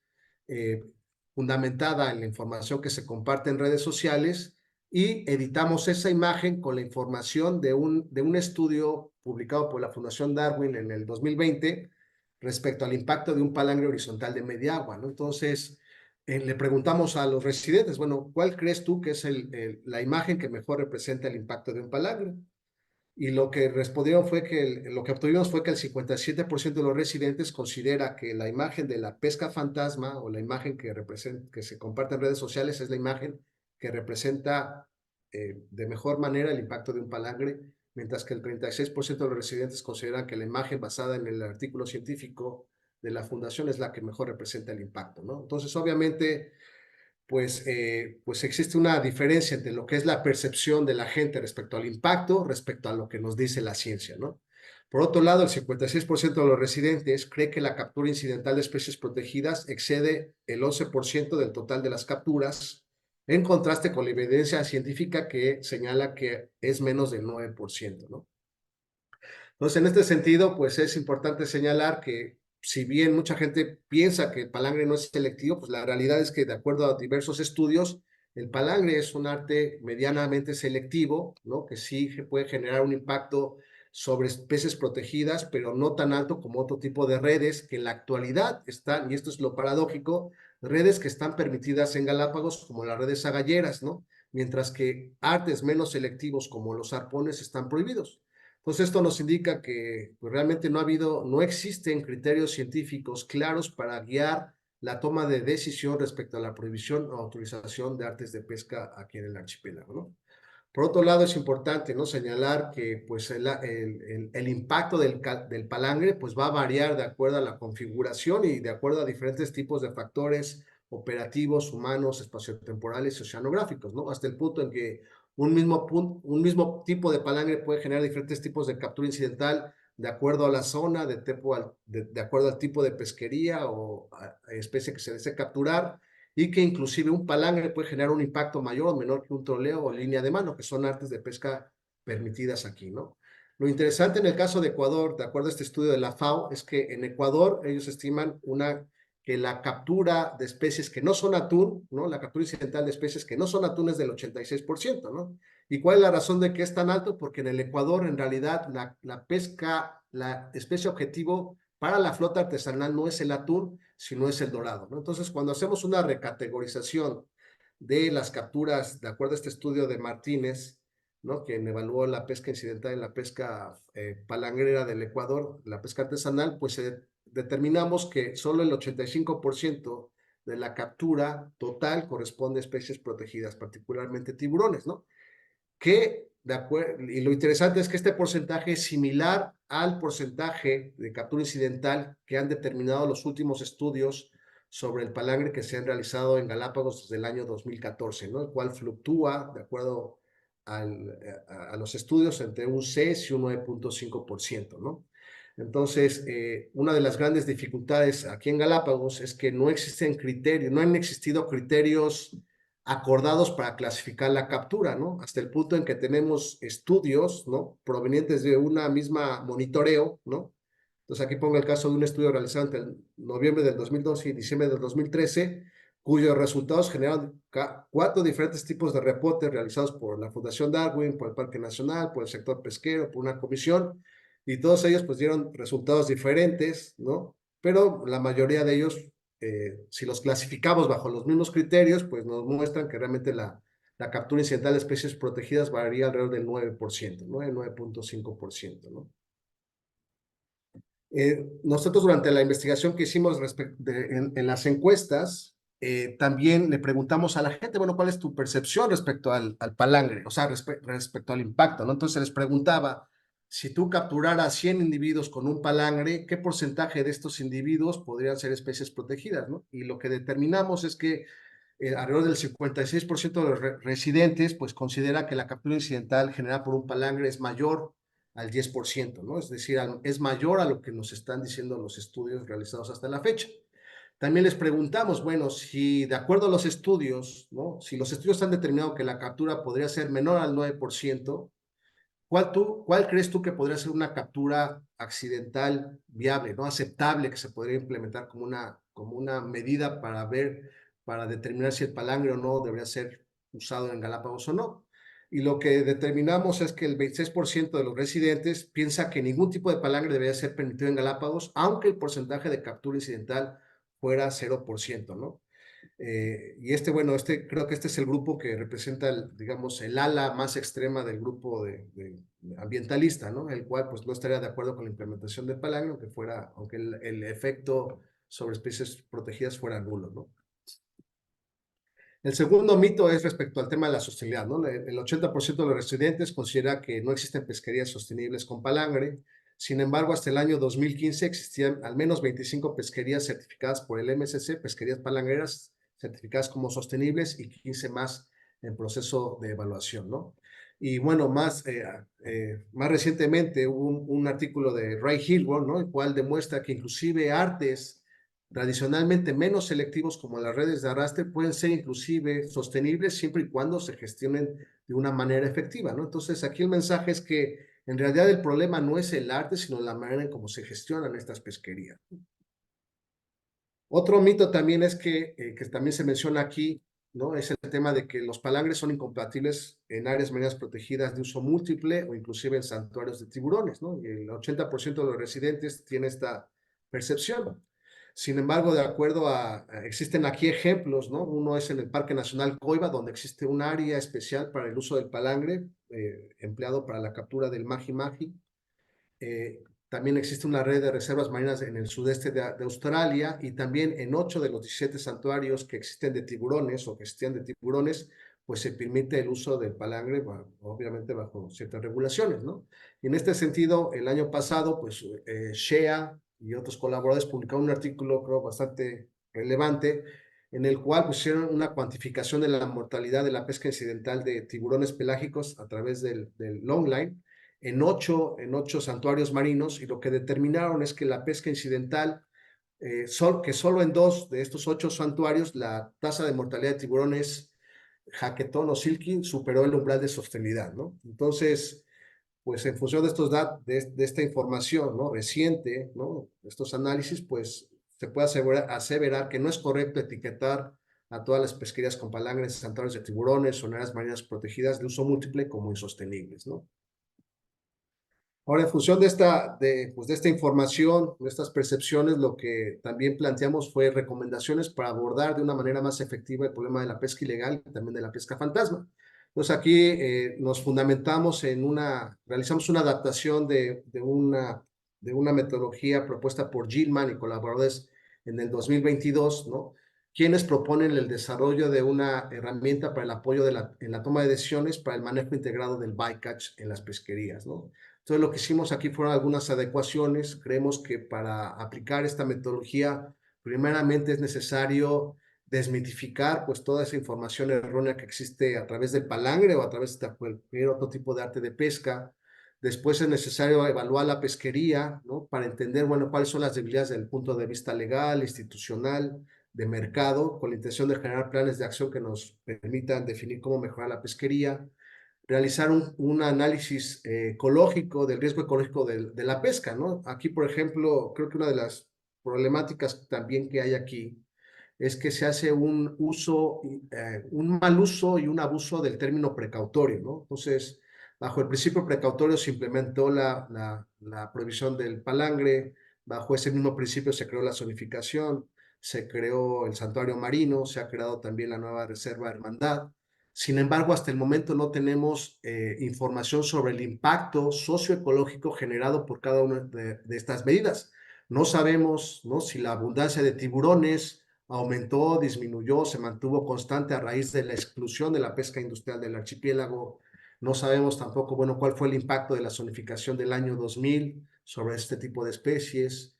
fundamentada en la información que se comparte en redes sociales y editamos esa imagen con la información de un estudio publicado por la Fundación Darwin en el 2020 respecto al impacto de un palangre horizontal de media agua, ¿no? Entonces, le preguntamos a los residentes, bueno, ¿cuál crees tú que es la imagen que mejor representa el impacto de un palangre? Y lo que respondieron fue lo que obtuvimos fue que el 57% de los residentes considera que la imagen de la pesca fantasma o la imagen que se comparte en redes sociales es la imagen que representa de mejor manera el impacto de un palangre, mientras que el 36% de los residentes consideran que la imagen basada en el artículo científico de la fundación es la que mejor representa el impacto, ¿no? Entonces, obviamente, pues existe una diferencia entre lo que es la percepción de la gente respecto al impacto, respecto a lo que nos dice la ciencia, ¿no? Por otro lado, el 56% de los residentes cree que la captura incidental de especies protegidas excede el 11% del total de las capturas, en contraste con la evidencia científica que señala que es menos del 9%, ¿no? Entonces, en este sentido, pues es importante señalar que si bien mucha gente piensa que el palangre no es selectivo, pues la realidad es que de acuerdo a diversos estudios, el palangre es un arte medianamente selectivo, ¿no? Que sí puede generar un impacto sobre especies protegidas, pero no tan alto como otro tipo de redes que en la actualidad están, y esto es lo paradójico, redes que están permitidas en Galápagos como las redes agalleras, ¿no? Mientras que artes menos selectivos como los arpones están prohibidos. Entonces, esto nos indica que pues, realmente no existen criterios científicos claros para guiar la toma de decisión respecto a la prohibición o autorización de artes de pesca aquí en el archipiélago, ¿no? Por otro lado, es importante, ¿no?, señalar que pues, el impacto del palangre pues, va a variar de acuerdo a la configuración y de acuerdo a diferentes tipos de factores operativos, humanos, espaciotemporales y oceanográficos, ¿no? Hasta el punto en que un mismo tipo de palangre puede generar diferentes tipos de captura incidental de acuerdo a la zona, de acuerdo al tipo de pesquería o especie que se desee capturar, y que inclusive un palangre puede generar un impacto mayor o menor que un troleo o línea de mano, que son artes de pesca permitidas aquí, ¿no? Lo interesante en el caso de Ecuador, de acuerdo a este estudio de la FAO, es que en Ecuador ellos estiman que la captura de especies que no son atún, ¿no? La captura incidental de especies que no son atún es del 86%, ¿no? ¿Y cuál es la razón de que es tan alto? Porque en el Ecuador, en realidad, la especie objetivo para la flota artesanal no es el atún, sino es el dorado, ¿no? Entonces, cuando hacemos una recategorización de las capturas, de acuerdo a este estudio de Martínez, ¿no?, quien evaluó la pesca incidental y la pesca palangrera del Ecuador, la pesca artesanal, pues determinamos que solo el 85% de la captura total corresponde a especies protegidas, particularmente tiburones, ¿no? Y lo interesante es que este porcentaje es similar al porcentaje de captura incidental que han determinado los últimos estudios sobre el palangre que se han realizado en Galápagos desde el año 2014, ¿no? El cual fluctúa, de acuerdo a los estudios, entre un 6 y un 9.5%, ¿no? Entonces, una de las grandes dificultades aquí en Galápagos es que no existen criterios, no han existido criterios acordados para clasificar la captura, ¿no? Hasta el punto en que tenemos estudios, ¿no?, provenientes de una misma monitoreo, ¿no? Entonces aquí pongo el caso de un estudio realizado entre noviembre del 2012 y diciembre del 2013, cuyos resultados generaron 4 diferentes tipos de reportes realizados por la Fundación Darwin, por el Parque Nacional, por el sector pesquero, por una comisión, y todos ellos pues dieron resultados diferentes, ¿no? Pero la mayoría de ellos, si los clasificamos bajo los mismos criterios, pues nos muestran que realmente la captura incidental de especies protegidas varía alrededor del 9%, ¿no? El 9.5%, ¿no? Nosotros durante la investigación que hicimos en las encuestas, también le preguntamos a la gente, bueno, ¿cuál es tu percepción respecto al palangre? O sea, respecto al impacto, ¿no? Entonces les preguntaba, si tú capturaras 100 individuos con un palangre, ¿qué porcentaje de estos individuos podrían ser especies protegidas, ¿no? Y lo que determinamos es que alrededor del 56% de los residentes pues considera que la captura incidental generada por un palangre es mayor al 10%, ¿no? Es decir, es mayor a lo que nos están diciendo los estudios realizados hasta la fecha. También les preguntamos, bueno, si de acuerdo a los estudios, ¿no?, si los estudios han determinado que la captura podría ser menor al 9%, ¿cuál crees tú que podría ser una captura accidental viable, ¿no?, aceptable, que se podría implementar como una medida para determinar si el palangre o no debería ser usado en Galápagos o no? Y lo que determinamos es que el 26% de los residentes piensa que ningún tipo de palangre debería ser permitido en Galápagos, aunque el porcentaje de captura incidental fuera 0%, ¿no? Y creo que este es el grupo que representa, digamos, el ala más extrema del grupo de ambientalista, ¿no? El cual, pues, no estaría de acuerdo con la implementación del palangre, aunque el efecto sobre especies protegidas fuera nulo, ¿no? El segundo mito es respecto al tema de la sostenibilidad, ¿no? El 80% de los residentes considera que no existen pesquerías sostenibles con palangre. Sin embargo, hasta el año 2015 existían al menos 25 pesquerías certificadas por el MSC, pesquerías palangreras certificadas como sostenibles y 15 más en proceso de evaluación, ¿no? Y bueno, más recientemente hubo un artículo de Ray Hilborn, ¿no? El cual demuestra que inclusive artes tradicionalmente menos selectivos como las redes de arrastre pueden ser inclusive sostenibles siempre y cuando se gestionen de una manera efectiva, ¿no? Entonces aquí el mensaje es que en realidad el problema no es el arte, sino la manera en cómo se gestionan estas pesquerías. Otro mito también es que también se menciona aquí, ¿no? Es el tema de que los palangres son incompatibles en áreas marinas protegidas de uso múltiple o inclusive en santuarios de tiburones, ¿no? Y el 80% de los residentes tiene esta percepción. Sin embargo, de acuerdo existen aquí ejemplos, ¿no? Uno es en el Parque Nacional Coiba, donde existe un área especial para el uso del palangre, empleado para la captura del maji-maji. También existe una red de reservas marinas en el sudeste de Australia y también en 8 de los 17 santuarios que existen de tiburones o que existían de tiburones, pues se permite el uso del palangre, obviamente bajo ciertas regulaciones, ¿no? Y en este sentido, el año pasado, pues Shea y otros colaboradores publicaron un artículo, creo, bastante relevante, en el cual pusieron una cuantificación de la mortalidad de la pesca incidental de tiburones pelágicos a través del longline, en ocho santuarios marinos, y lo que determinaron es que la pesca incidental, que solo en 2 de estos 8 santuarios la tasa de mortalidad de tiburones jaquetón o silky superó el umbral de sostenibilidad, ¿no? Entonces, pues en función de estos de esta información, ¿no? Reciente, ¿no? Estos análisis, pues se puede aseverar que no es correcto etiquetar a todas las pesquerías con palangres, santuarios de tiburones o áreas marinas protegidas de uso múltiple como insostenibles, ¿no? Ahora, en función de esta información, de estas percepciones, lo que también planteamos fue recomendaciones para abordar de una manera más efectiva el problema de la pesca ilegal y también de la pesca fantasma. Entonces aquí nos fundamentamos realizamos una adaptación de una metodología propuesta por Gilman y colaboradores en el 2022, ¿no? Quienes proponen el desarrollo de una herramienta para el apoyo en la toma de decisiones para el manejo integrado del bycatch en las pesquerías, ¿no? Entonces, lo que hicimos aquí fueron algunas adecuaciones. Creemos que para aplicar esta metodología, primeramente es necesario desmitificar pues toda esa información errónea que existe a través del palangre o a través de cualquier otro tipo de arte de pesca. Después es necesario evaluar la pesquería, ¿no? Para entender, bueno, cuáles son las debilidades desde el punto de vista legal, institucional, de mercado, con la intención de generar planes de acción que nos permitan definir cómo mejorar la pesquería. Realizar un análisis ecológico, del riesgo ecológico de la pesca, ¿no? Aquí, por ejemplo, creo que una de las problemáticas también que hay aquí es que se hace un mal uso y un abuso del término precautorio, ¿no? Entonces, bajo el principio precautorio se implementó la prohibición del palangre, bajo ese mismo principio se creó la zonificación, se creó el santuario marino, se ha creado también la nueva reserva Hermandad. Sin embargo, hasta el momento no tenemos información sobre el impacto socioecológico generado por cada una de estas medidas. No sabemos, ¿no?, si la abundancia de tiburones aumentó, disminuyó, se mantuvo constante a raíz de la exclusión de la pesca industrial del archipiélago. No sabemos tampoco, bueno, cuál fue el impacto de la zonificación del año 2000 sobre este tipo de especies.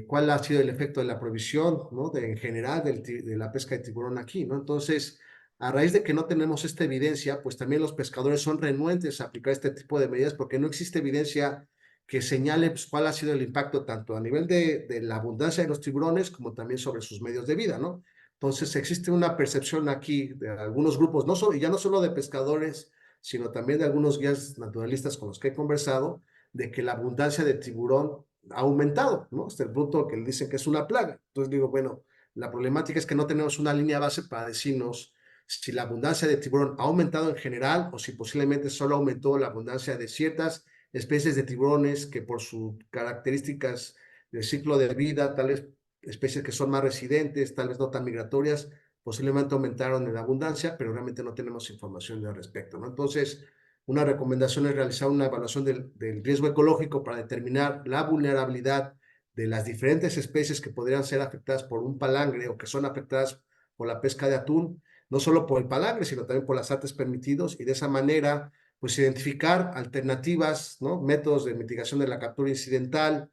Cuál ha sido el efecto de la prohibición, ¿no?, en general de la pesca de tiburón aquí, ¿no? Entonces, a raíz de que no tenemos esta evidencia, pues también los pescadores son renuentes a aplicar este tipo de medidas porque no existe evidencia que señale pues, cuál ha sido el impacto tanto a nivel de la abundancia de los tiburones como también sobre sus medios de vida, ¿no? Entonces existe una percepción aquí de algunos grupos, y ya no solo de pescadores, sino también de algunos guías naturalistas con los que he conversado, de que la abundancia de tiburón ha aumentado, ¿no? Hasta el punto que le dicen que es una plaga. Entonces digo, bueno, la problemática es que no tenemos una línea base para decirnos si la abundancia de tiburón ha aumentado en general o si posiblemente solo aumentó la abundancia de ciertas especies de tiburones que por sus características del ciclo de vida, tales especies que son más residentes, tal vez no tan migratorias, posiblemente aumentaron en abundancia, pero realmente no tenemos información al respecto, ¿no? Entonces, una recomendación es realizar una evaluación del riesgo ecológico para determinar la vulnerabilidad de las diferentes especies que podrían ser afectadas por un palangre o que son afectadas por la pesca de atún, no solo por el palangre, sino también por las artes permitidos, y de esa manera, pues identificar alternativas, ¿no?, métodos de mitigación de la captura incidental,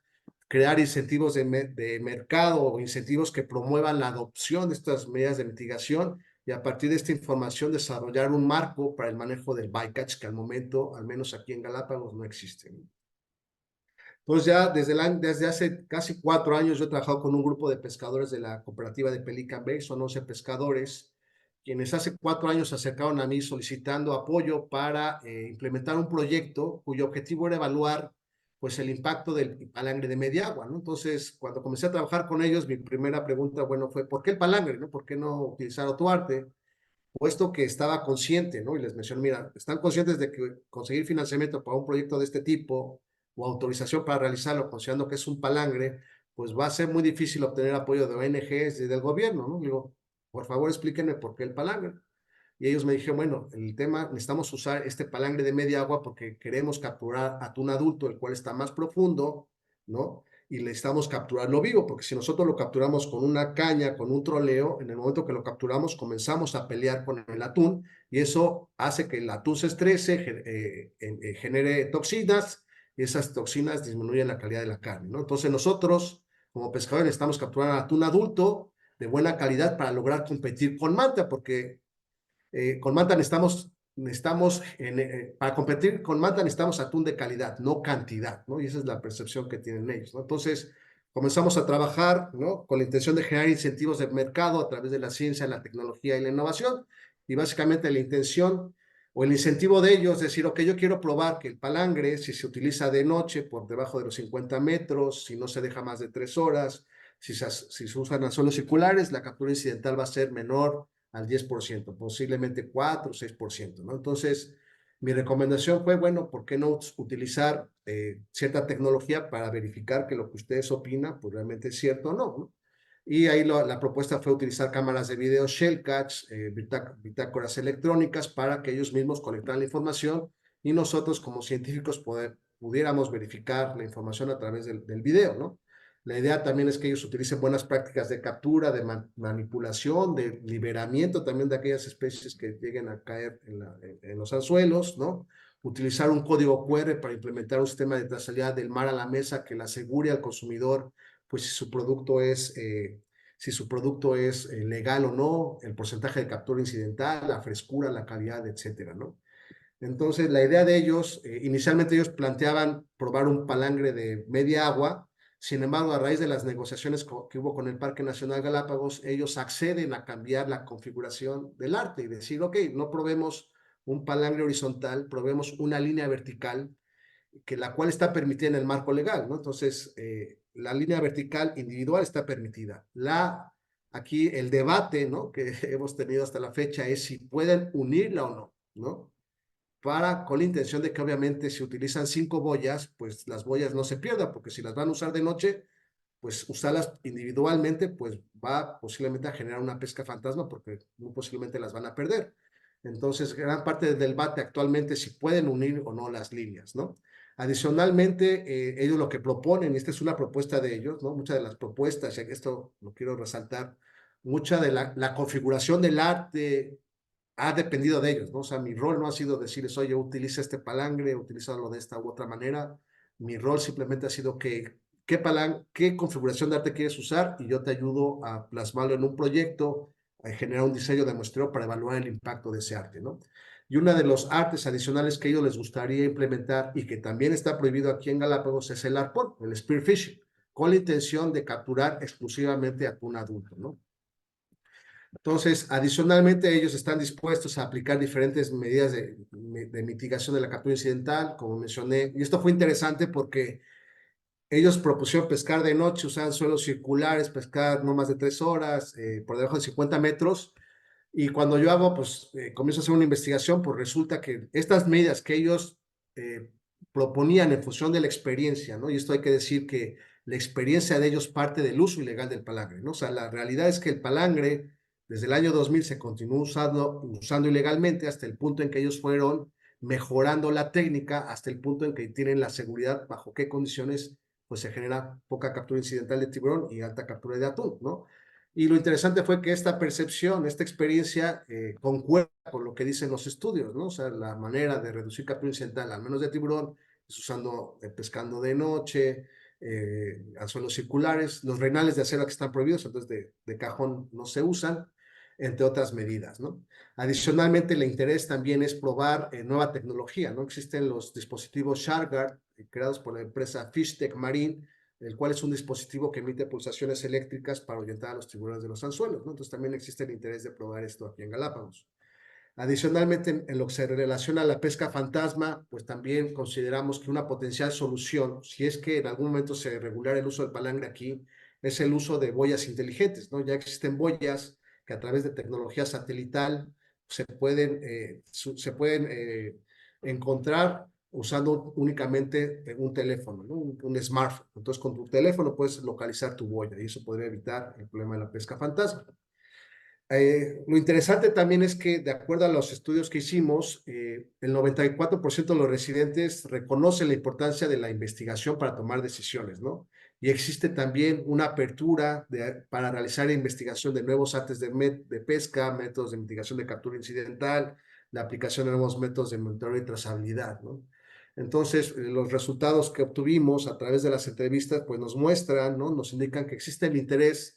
crear incentivos de mercado o incentivos que promuevan la adopción de estas medidas de mitigación y a partir de esta información desarrollar un marco para el manejo del bycatch que al momento, al menos aquí en Galápagos, no existe. Entonces ya desde hace casi 4 años yo he trabajado con un grupo de pescadores de la cooperativa de Pelican Bay, son 11 pescadores, quienes hace 4 años se acercaron a mí solicitando apoyo para implementar un proyecto cuyo objetivo era evaluar pues el impacto del palangre de media agua, ¿no? Entonces, cuando comencé a trabajar con ellos, mi primera pregunta, bueno, fue ¿por qué el palangre, no? ¿Por qué no utilizar otro arte? Puesto que estaba consciente, ¿no? Y les mencioné, mira, están conscientes de que conseguir financiamiento para un proyecto de este tipo o autorización para realizarlo, considerando que es un palangre, pues va a ser muy difícil obtener apoyo de ONGs y del gobierno, ¿no? Digo, por favor explíquenme por qué el palangre. Y ellos me dijeron, bueno, el tema, necesitamos usar este palangre de media agua porque queremos capturar atún adulto, el cual está más profundo, ¿no? Y necesitamos capturarlo vivo, porque si nosotros lo capturamos con una caña, con un troleo, en el momento que lo capturamos comenzamos a pelear con el atún y eso hace que el atún se estrese, genere toxinas y esas toxinas disminuyen la calidad de la carne, ¿no? Entonces nosotros, como pescadores, necesitamos capturar atún adulto de buena calidad para lograr competir con manta, porque con manta para competir con manta necesitamos atún de calidad, no cantidad, ¿no? Y esa es la percepción que tienen ellos, ¿no? Entonces, comenzamos a trabajar, ¿no? Con la intención de generar incentivos de mercado a través de la ciencia, la tecnología y la innovación. Y básicamente la intención o el incentivo de ellos es decir, ok, yo quiero probar que el palangre, si se utiliza de noche por debajo de los 50 metros, si no se deja más de 3 horas, si se usan anzuelos circulares, la captura incidental va a ser menor al 10%, posiblemente 4 o 6%, ¿no? Entonces, mi recomendación fue, bueno, ¿por qué no utilizar cierta tecnología para verificar que lo que ustedes opinan, pues realmente es cierto o no, ¿no? Y ahí la propuesta fue utilizar cámaras de video Shellcatch, bitácoras electrónicas para que ellos mismos conectaran la información y nosotros como científicos pudiéramos verificar la información a través del video, ¿no? La idea también es que ellos utilicen buenas prácticas de captura, de manipulación, de liberamiento también de aquellas especies que lleguen a caer en los anzuelos, ¿no? Utilizar un código QR para implementar un sistema de trazabilidad del mar a la mesa que le asegure al consumidor, pues si su producto es legal o no, el porcentaje de captura incidental, la frescura, la calidad, etcétera, ¿no? Entonces, la idea de ellos, inicialmente ellos planteaban probar un palangre de media agua. Sin embargo, a raíz de las negociaciones que hubo con el Parque Nacional Galápagos, ellos acceden a cambiar la configuración del arte y decir, ok, no probemos un palangre horizontal, probemos una línea vertical, la cual está permitida en el marco legal, ¿no? Entonces, la línea vertical individual está permitida. Aquí el debate, ¿no?, que hemos tenido hasta la fecha es si pueden unirla o no, ¿no? Con la intención de que obviamente si utilizan 5 boyas, pues las boyas no se pierdan, porque si las van a usar de noche, pues usarlas individualmente, pues va posiblemente a generar una pesca fantasma, porque muy posiblemente las van a perder. Entonces, gran parte del debate actualmente es si pueden unir o no las líneas, ¿no? Adicionalmente, ellos lo que proponen, y esta es una propuesta de ellos, ¿no? Muchas de las propuestas, y esto lo quiero resaltar, mucha de la configuración del arte ha dependido de ellos, ¿no? O sea, mi rol no ha sido decirles, oye, utiliza este palangre, utilízalo de esta u otra manera. Mi rol simplemente ha sido qué configuración de arte quieres usar y yo te ayudo a plasmarlo en un proyecto, a generar un diseño de muestreo para evaluar el impacto de ese arte, ¿no? Y una de los artes adicionales que a ellos les gustaría implementar y que también está prohibido aquí en Galápagos es el arpón, el spearfishing, con la intención de capturar exclusivamente atún adulto, ¿no? Entonces, adicionalmente, ellos están dispuestos a aplicar diferentes medidas de mitigación de la captura incidental, como mencioné. Y esto fue interesante porque ellos propusieron pescar de noche, usaban suelos circulares, pescar no más de 3 horas, por debajo de 50 metros. Y cuando yo comienzo a hacer una investigación, pues resulta que estas medidas que ellos proponían en función de la experiencia, ¿no? Y esto hay que decir que la experiencia de ellos parte del uso ilegal del palangre, ¿no? O sea, la realidad es que el palangre desde el año 2000 se continuó usando ilegalmente hasta el punto en que ellos fueron mejorando la técnica hasta el punto en que tienen la seguridad bajo qué condiciones pues se genera poca captura incidental de tiburón y alta captura de atún, ¿no? Y lo interesante fue que esta percepción, esta experiencia concuerda con lo que dicen los estudios, ¿no? O sea, la manera de reducir captura incidental, al menos de tiburón, es pescando de noche, anzuelos circulares, los renales de acero que están prohibidos, entonces de cajón no se usan, entre otras medidas, ¿no? Adicionalmente, el interés también es probar nueva tecnología, ¿no? Existen los dispositivos SharkGuard, creados por la empresa Fishtech Marine, el cual es un dispositivo que emite pulsaciones eléctricas para ahuyentar a los tiburones de los anzuelos, ¿no? Entonces también existe el interés de probar esto aquí en Galápagos. Adicionalmente, en lo que se relaciona a la pesca fantasma, pues también consideramos que una potencial solución, si es que en algún momento se regulara el uso del palangre aquí, es el uso de boyas inteligentes, ¿no? Ya existen boyas que a través de tecnología satelital se pueden encontrar usando únicamente un teléfono, ¿no? Un smartphone. Entonces, con tu teléfono puedes localizar tu boya y eso podría evitar el problema de la pesca fantasma. Lo interesante también es que, de acuerdo a los estudios que hicimos, el 94% de los residentes reconocen la importancia de la investigación para tomar decisiones, ¿no? Y existe también una apertura para realizar investigación de nuevos artes de pesca, métodos de mitigación de captura incidental, la aplicación de nuevos métodos de monitoreo y trazabilidad, ¿no? Entonces, los resultados que obtuvimos a través de las entrevistas, pues nos muestran, ¿no? Nos indican que existe el interés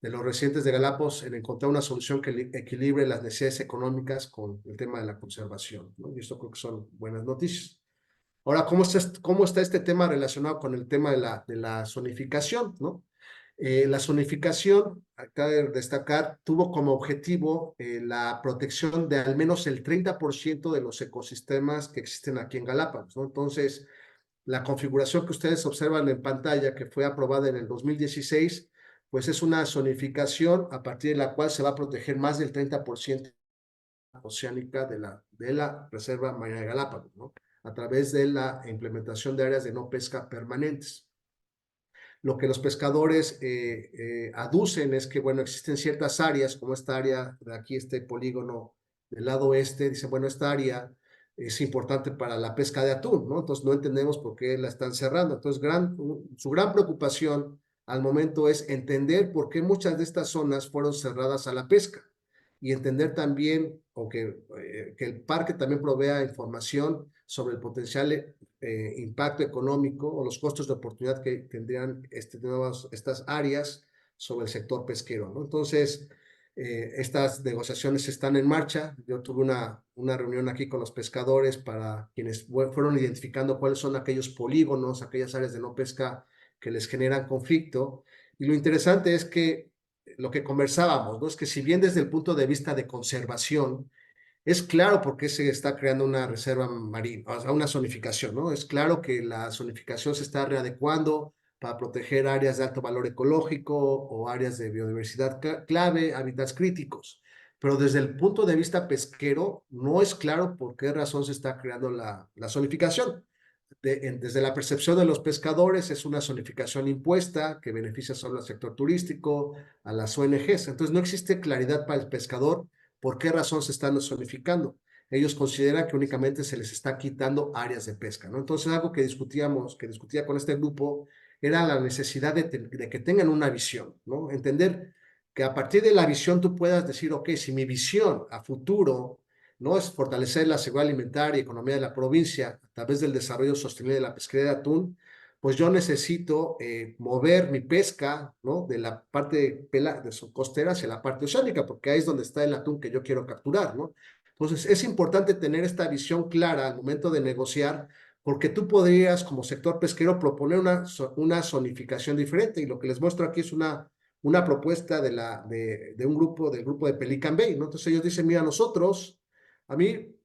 de los residentes de Galápagos en encontrar una solución que equilibre las necesidades económicas con el tema de la conservación, ¿no? Y esto creo que son buenas noticias. Ahora, ¿cómo está este tema relacionado con el tema de la zonificación, ¿no? La zonificación, acá de destacar, tuvo como objetivo la protección de al menos el 30% de los ecosistemas que existen aquí en Galápagos, ¿no? Entonces, la configuración que ustedes observan en pantalla, que fue aprobada en el 2016, pues es una zonificación a partir de la cual se va a proteger más del 30% oceánica de la Reserva Marina de Galápagos, ¿no? A través de la implementación de áreas de no pesca permanentes. Lo que los pescadores aducen es que, bueno, existen ciertas áreas, como esta área de aquí, este polígono del lado oeste, dicen, bueno, esta área es importante para la pesca de atún, ¿no? Entonces no entendemos por qué la están cerrando. Entonces su gran preocupación al momento es entender por qué muchas de estas zonas fueron cerradas a la pesca y entender también, o que el parque también provea información sobre el potencial impacto económico o los costos de oportunidad que tendrían estas áreas sobre el sector pesquero, ¿no? Entonces, estas negociaciones están en marcha. Yo tuve una reunión aquí con los pescadores para quienes fueron identificando cuáles son aquellos polígonos, aquellas áreas de no pesca que les generan conflicto. Y lo interesante es que lo que conversábamos, ¿no? Es que si bien desde el punto de vista de conservación, es claro por qué se está creando una reserva marina, o sea, una zonificación, ¿no? Es claro que la zonificación se está readecuando para proteger áreas de alto valor ecológico o áreas de biodiversidad clave, hábitats críticos. Pero desde el punto de vista pesquero, no es claro por qué razón se está creando la zonificación. Desde la percepción de los pescadores, es una zonificación impuesta que beneficia solo al sector turístico, a las ONGs. Entonces, no existe claridad para el pescador por qué razón se están zonificando. Ellos consideran que únicamente se les está quitando áreas de pesca, ¿no? Entonces, algo que discutía con este grupo, era la necesidad de que tengan una visión, ¿no? Entender que a partir de la visión tú puedas decir, ok, si mi visión a futuro no es fortalecer la seguridad alimentaria y economía de la provincia a través del desarrollo sostenible de la pesquería de atún, pues yo necesito mover mi pesca, ¿no? De la parte costera hacia la parte oceánica, porque ahí es donde está el atún que yo quiero capturar, ¿no? Entonces, es importante tener esta visión clara al momento de negociar, porque tú podrías, como sector pesquero, proponer una zonificación diferente, y lo que les muestro aquí es una propuesta de un grupo, del grupo de Pelican Bay, ¿no? Entonces ellos dicen, mira, nosotros, a mí,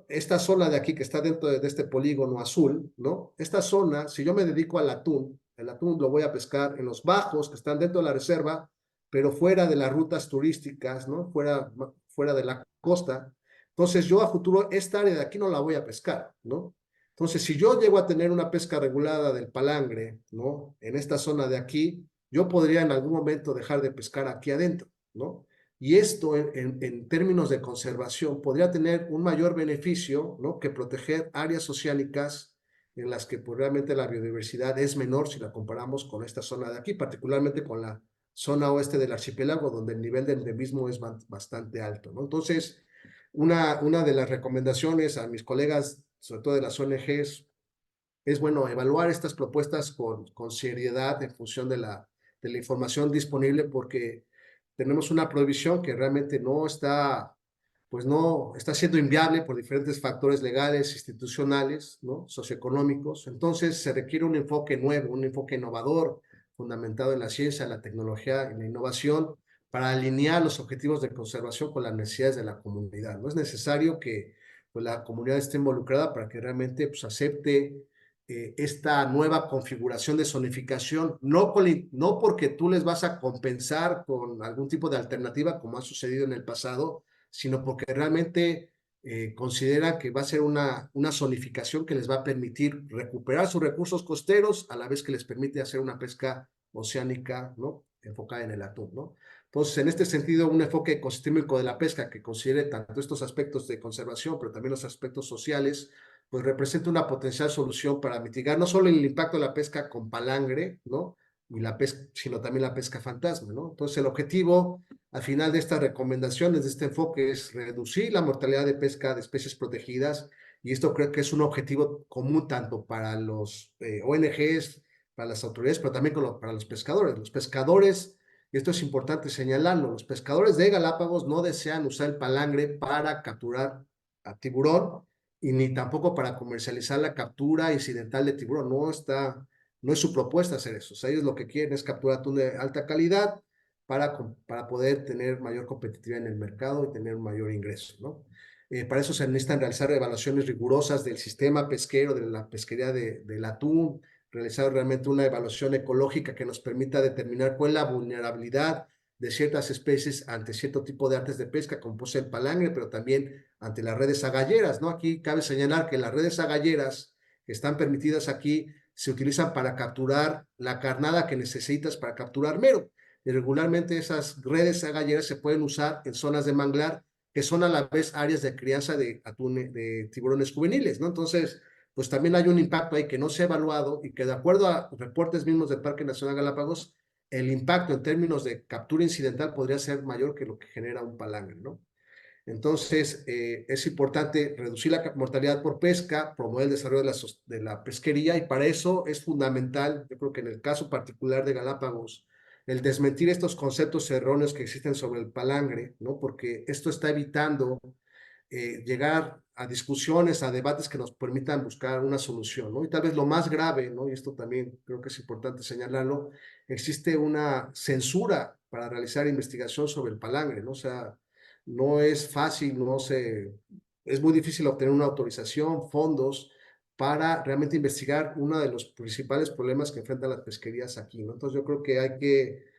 esta zona de aquí que está dentro de este polígono azul, ¿no? Esta zona, si yo me dedico al atún, el atún lo voy a pescar en los bajos que están dentro de la reserva, pero fuera de las rutas turísticas, ¿no? Fuera de la costa. Entonces yo a futuro esta área de aquí no la voy a pescar, ¿no? Entonces, si yo llego a tener una pesca regulada del palangre, ¿no? En esta zona de aquí, yo podría en algún momento dejar de pescar aquí adentro, ¿no? Y esto en términos de conservación podría tener un mayor beneficio, ¿no? Que proteger áreas oceánicas en las que pues, realmente la biodiversidad es menor si la comparamos con esta zona de aquí, particularmente con la zona oeste del archipiélago, donde el nivel de endemismo es bastante alto, ¿no? Entonces, una de las recomendaciones a mis colegas, sobre todo de las ONGs, es bueno evaluar estas propuestas con seriedad en función de la información disponible, porque tenemos una prohibición que realmente no está, pues no está siendo inviable por diferentes factores legales, institucionales, ¿no? Socioeconómicos. Entonces se requiere un enfoque nuevo, un enfoque innovador, fundamentado en la ciencia, la tecnología y la innovación, para alinear los objetivos de conservación con las necesidades de la comunidad. No es necesario que pues, la comunidad esté involucrada para que realmente pues, acepte esta nueva configuración de zonificación, no porque tú les vas a compensar con algún tipo de alternativa como ha sucedido en el pasado, sino porque realmente consideran que va a ser una zonificación que les va a permitir recuperar sus recursos costeros a la vez que les permite hacer una pesca oceánica, ¿no? Enfocada en el atún, ¿no? Entonces, en este sentido, un enfoque ecosistémico de la pesca que considere tanto estos aspectos de conservación, pero también los aspectos sociales, pues representa una potencial solución para mitigar no solo el impacto de la pesca con palangre, ¿no? Y la pesca, sino también la pesca fantasma, ¿no? Entonces, el objetivo al final de estas recomendaciones, de este enfoque, es reducir la mortalidad de pesca de especies protegidas, y esto creo que es un objetivo común tanto para los ONGs, para las autoridades, pero también para los pescadores. Los pescadores, y esto es importante señalarlo, los pescadores de Galápagos no desean usar el palangre para capturar a tiburón, y ni tampoco para comercializar la captura incidental de tiburón. No es su propuesta hacer eso. O sea, ellos lo que quieren es capturar atún de alta calidad para poder tener mayor competitividad en el mercado y tener un mayor ingreso, ¿no? Para eso se necesitan realizar evaluaciones rigurosas del sistema pesquero, de la pesquería del atún, realizar realmente una evaluación ecológica que nos permita determinar cuál es la vulnerabilidad de ciertas especies ante cierto tipo de artes de pesca, como puede ser el palangre, pero también ante las redes agalleras, ¿no? Aquí cabe señalar que las redes agalleras que están permitidas aquí se utilizan para capturar la carnada que necesitas para capturar mero. Y regularmente esas redes agalleras se pueden usar en zonas de manglar que son a la vez áreas de crianza de atún, de tiburones juveniles, ¿no? Entonces, pues también hay un impacto ahí que no se ha evaluado y que de acuerdo a reportes mismos del Parque Nacional Galápagos, el impacto en términos de captura incidental podría ser mayor que lo que genera un palangre, ¿no? Entonces, es importante reducir la mortalidad por pesca, promover el desarrollo de la pesquería, y para eso es fundamental, yo creo que en el caso particular de Galápagos, el desmentir estos conceptos erróneos que existen sobre el palangre, ¿no? Porque esto está evitando llegar a discusiones, a debates que nos permitan buscar una solución, ¿no? Y tal vez lo más grave, ¿no? Y esto también creo que es importante señalarlo, existe una censura para realizar investigación sobre el palangre, ¿no? O sea, no es fácil, es muy difícil obtener una autorización, fondos para realmente investigar uno de los principales problemas que enfrentan las pesquerías aquí, ¿no? Entonces yo creo que hay que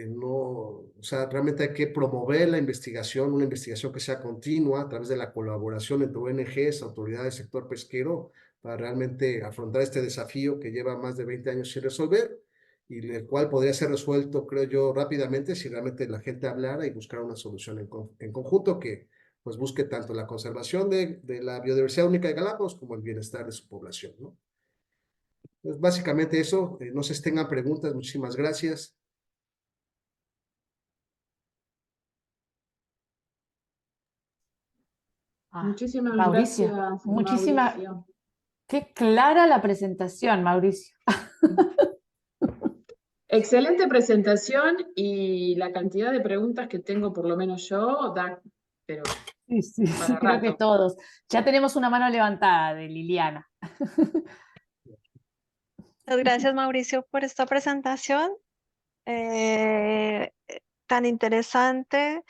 no, o sea, realmente hay que promover la investigación, una investigación que sea continua a través de la colaboración entre ONGs, autoridades del sector pesquero, para realmente afrontar este desafío que lleva más de 20 años sin resolver, y el cual podría ser resuelto, creo yo, rápidamente si realmente la gente hablara y buscara una solución en conjunto que pues busque tanto la conservación de la biodiversidad única de Galápagos como el bienestar de su población, ¿no? Pues básicamente eso, no sé si tengan preguntas, muchísimas gracias. Muchísimas Mauricio, gracias, muchísima, Mauricio. qué clara la presentación, Mauricio. Excelente presentación, y la cantidad de preguntas que tengo, por lo menos yo, da, pero Sí, sí, para creo que rato. todos. Ya tenemos una mano levantada de Liliana. Muchas gracias, Mauricio, por esta presentación tan interesante.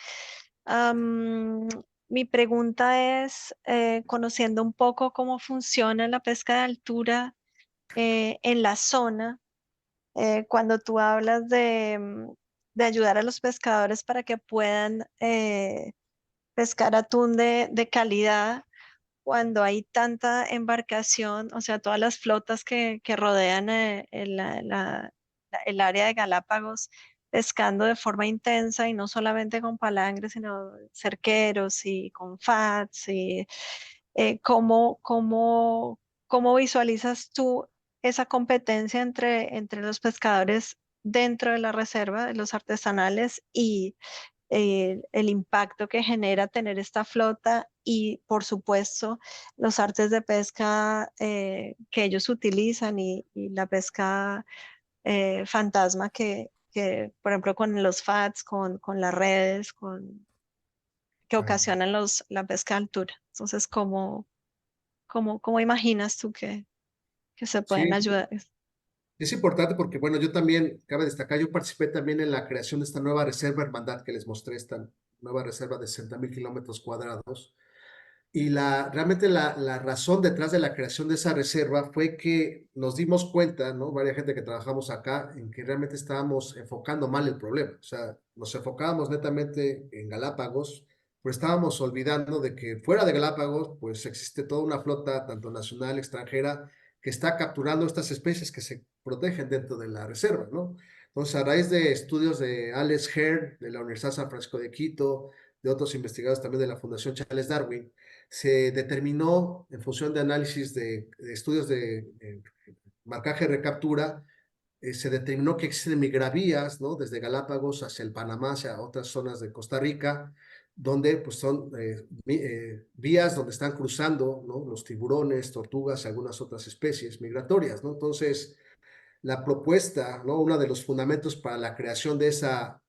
Mi pregunta es, conociendo un poco cómo funciona la pesca de altura en la zona, cuando tú hablas de ayudar a los pescadores para que puedan pescar atún de calidad, cuando hay tanta embarcación, o sea, todas las flotas que rodean el área de Galápagos, pescando de forma intensa y no solamente con palangre, sino cerqueros y con FATS, y ¿cómo visualizas tú esa competencia entre los pescadores dentro de la reserva, de los artesanales, y el impacto que genera tener esta flota y, por supuesto, los artes de pesca que ellos utilizan y la pesca fantasma por ejemplo, con los FATS, con las redes, que ocasionan la pesca de altura. Entonces, ¿cómo imaginas tú que se pueden Sí, ayudar? es importante porque, bueno, yo también, cabe destacar, yo participé también en la creación de esta nueva reserva Hermandad que les mostré, esta nueva reserva de 60,000 kilómetros cuadrados. Y realmente la razón detrás de la creación de esa reserva fue que nos dimos cuenta, ¿no? Varias gente que trabajamos acá, en que realmente estábamos enfocando mal el problema. O sea, nos enfocábamos netamente en Galápagos, pero estábamos olvidando de que fuera de Galápagos, pues existe toda una flota, tanto nacional, extranjera, que está capturando estas especies que se protegen dentro de la reserva, ¿no? Entonces, a raíz de estudios de Alex Hare, de la Universidad San Francisco de Quito, de otros investigadores también de la Fundación Charles Darwin, se determinó en función de análisis de estudios de marcaje de recaptura, se determinó que existen migravías, ¿no? Desde Galápagos hacia el Panamá, hacia otras zonas de Costa Rica, donde pues son vías donde están cruzando, ¿no? Los tiburones, tortugas y algunas otras especies migratorias, ¿no? Entonces, la propuesta, ¿no? Uno de los fundamentos para la creación de esa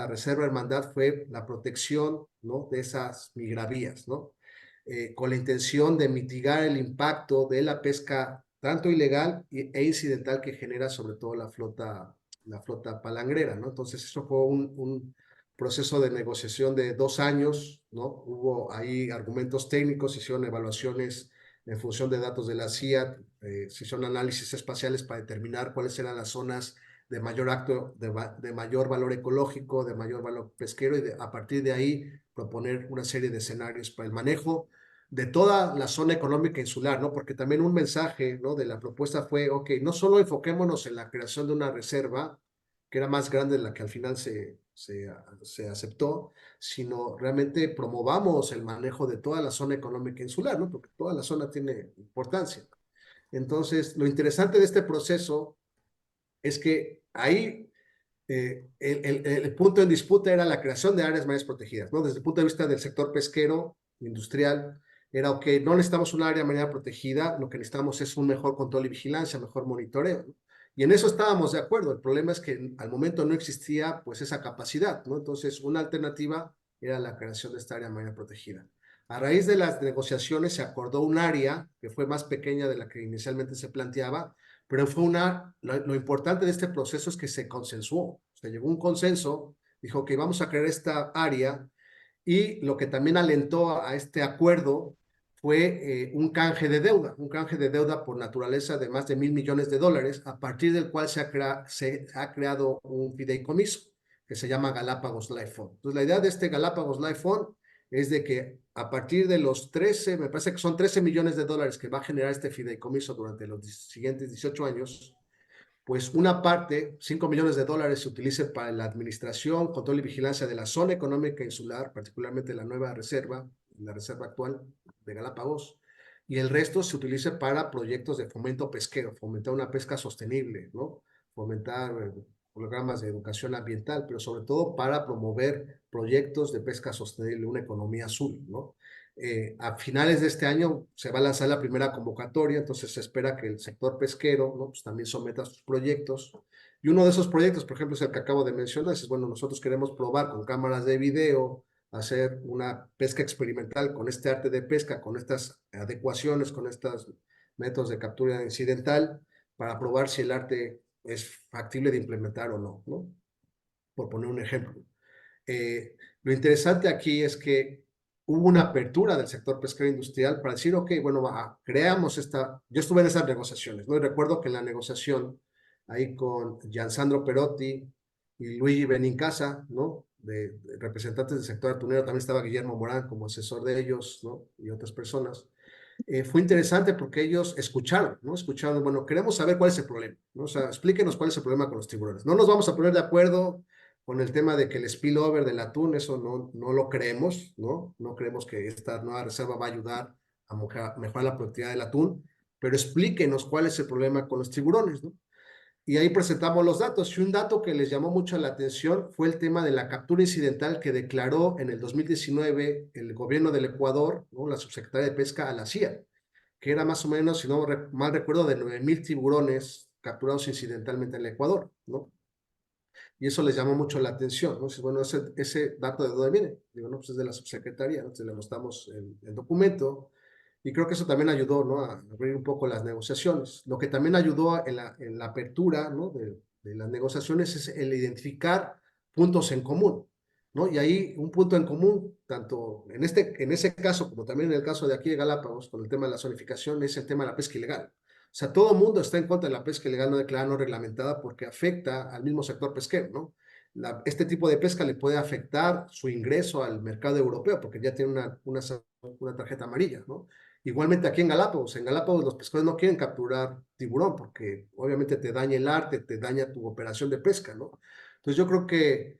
reserva hermandad fue la protección, ¿no? De esas migravías, ¿no? Con la intención de mitigar el impacto de la pesca tanto ilegal e incidental que genera sobre todo la flota palangrera, ¿no? Entonces eso fue un proceso de negociación de 2 años, ¿no? Hubo ahí argumentos técnicos, hicieron evaluaciones en función de datos de la CIA, se hicieron análisis espaciales para determinar cuáles eran las zonas de mayor de mayor valor ecológico, de mayor valor pesquero, y a partir de ahí proponer una serie de escenarios para el manejo de toda la zona económica insular, ¿no? Porque también un mensaje, ¿no? De la propuesta fue, ok, no solo enfoquémonos en la creación de una reserva, que era más grande de la que al final se aceptó, sino realmente promovamos el manejo de toda la zona económica insular, ¿no? Porque toda la zona tiene importancia. Entonces, lo interesante de este proceso es que ahí el punto en disputa era la creación de áreas marítimas protegidas, ¿no? Desde el punto de vista del sector pesquero, industrial, era ok, no necesitamos un área marina protegida, lo que necesitamos es un mejor control y vigilancia, mejor monitoreo, ¿no? Y en eso estábamos de acuerdo. El problema es que al momento no existía pues esa capacidad, ¿no? Entonces, una alternativa era la creación de esta área marina protegida. A raíz de las negociaciones se acordó un área que fue más pequeña de la que inicialmente se planteaba, pero lo importante de este proceso es que se consensuó, se llegó a un consenso, dijo que vamos a crear esta área, y lo que también alentó a este acuerdo fue un canje de deuda por naturaleza de más de $1,000 millones, a partir del cual se ha creado un fideicomiso que se llama Galápagos Life Fund. Entonces, la idea de este Galápagos Life Fund es de que a partir de los 13, me parece que son $13 millones que va a generar este fideicomiso durante los siguientes 18 años, pues una parte, $5 millones, se utilice para la administración, control y vigilancia de la zona económica insular, particularmente la nueva reserva, la reserva actual de Galápagos, y el resto se utilice para proyectos de fomento pesquero, fomentar una pesca sostenible, ¿no? Fomentar programas de educación ambiental, pero sobre todo para promover proyectos de pesca sostenible, una economía azul, ¿no? A finales de este año se va a lanzar la primera convocatoria, entonces se espera que el sector pesquero, ¿no? Pues también someta sus proyectos. Y uno de esos proyectos, por ejemplo, es el que acabo de mencionar, es, bueno, nosotros queremos probar con cámaras de video, hacer una pesca experimental con este arte de pesca, con estas adecuaciones, con estos métodos de captura incidental, para probar si el arte es factible de implementar o no, ¿no? Por poner un ejemplo. Lo interesante aquí es que hubo una apertura del sector pesquero industrial para decir, ok, bueno, creamos esta. Yo estuve en esas negociaciones, ¿no? Y recuerdo que en la negociación, ahí con Giansandro Perotti y Luigi Benincasa, ¿no? De representantes del sector atunero, también estaba Guillermo Morán como asesor de ellos, ¿no? Y otras personas. Fue interesante porque ellos escucharon, ¿no? Escucharon, bueno, queremos saber cuál es el problema, ¿no? O sea, explíquenos cuál es el problema con los tiburones. No nos vamos a poner de acuerdo con el tema de que el spillover del atún, eso no lo creemos, ¿no? No creemos que esta nueva reserva va a ayudar a mejorar la productividad del atún, pero explíquenos cuál es el problema con los tiburones, ¿no? Y ahí presentamos los datos. Y un dato que les llamó mucho la atención fue el tema de la captura incidental que declaró en el 2019 el gobierno del Ecuador, ¿no? La subsecretaria de Pesca a la CIA, que era más o menos, si no mal recuerdo, de 9,000 tiburones capturados incidentalmente en el Ecuador, ¿no? Y eso les llamó mucho la atención, ¿no? Bueno, ese dato, ¿de dónde viene? Digo, no, pues es de la subsecretaría, ¿no? Entonces le mostramos el documento, y creo que eso también ayudó, ¿no? A abrir un poco las negociaciones. Lo que también ayudó en la apertura, ¿no? de las negociaciones es el identificar puntos en común, ¿no? Y ahí un punto en común, tanto en ese caso como también en el caso de aquí de Galápagos, con el tema de la zonificación, es el tema de la pesca ilegal. O sea, todo el mundo está en contra de la pesca ilegal no declarada, no reglamentada, porque afecta al mismo sector pesquero, ¿no? Este tipo de pesca le puede afectar su ingreso al mercado europeo, porque ya tiene una tarjeta amarilla, ¿no? Igualmente aquí en Galápagos los pescadores no quieren capturar tiburón, porque obviamente te daña el arte, te daña tu operación de pesca, ¿no? Entonces yo creo que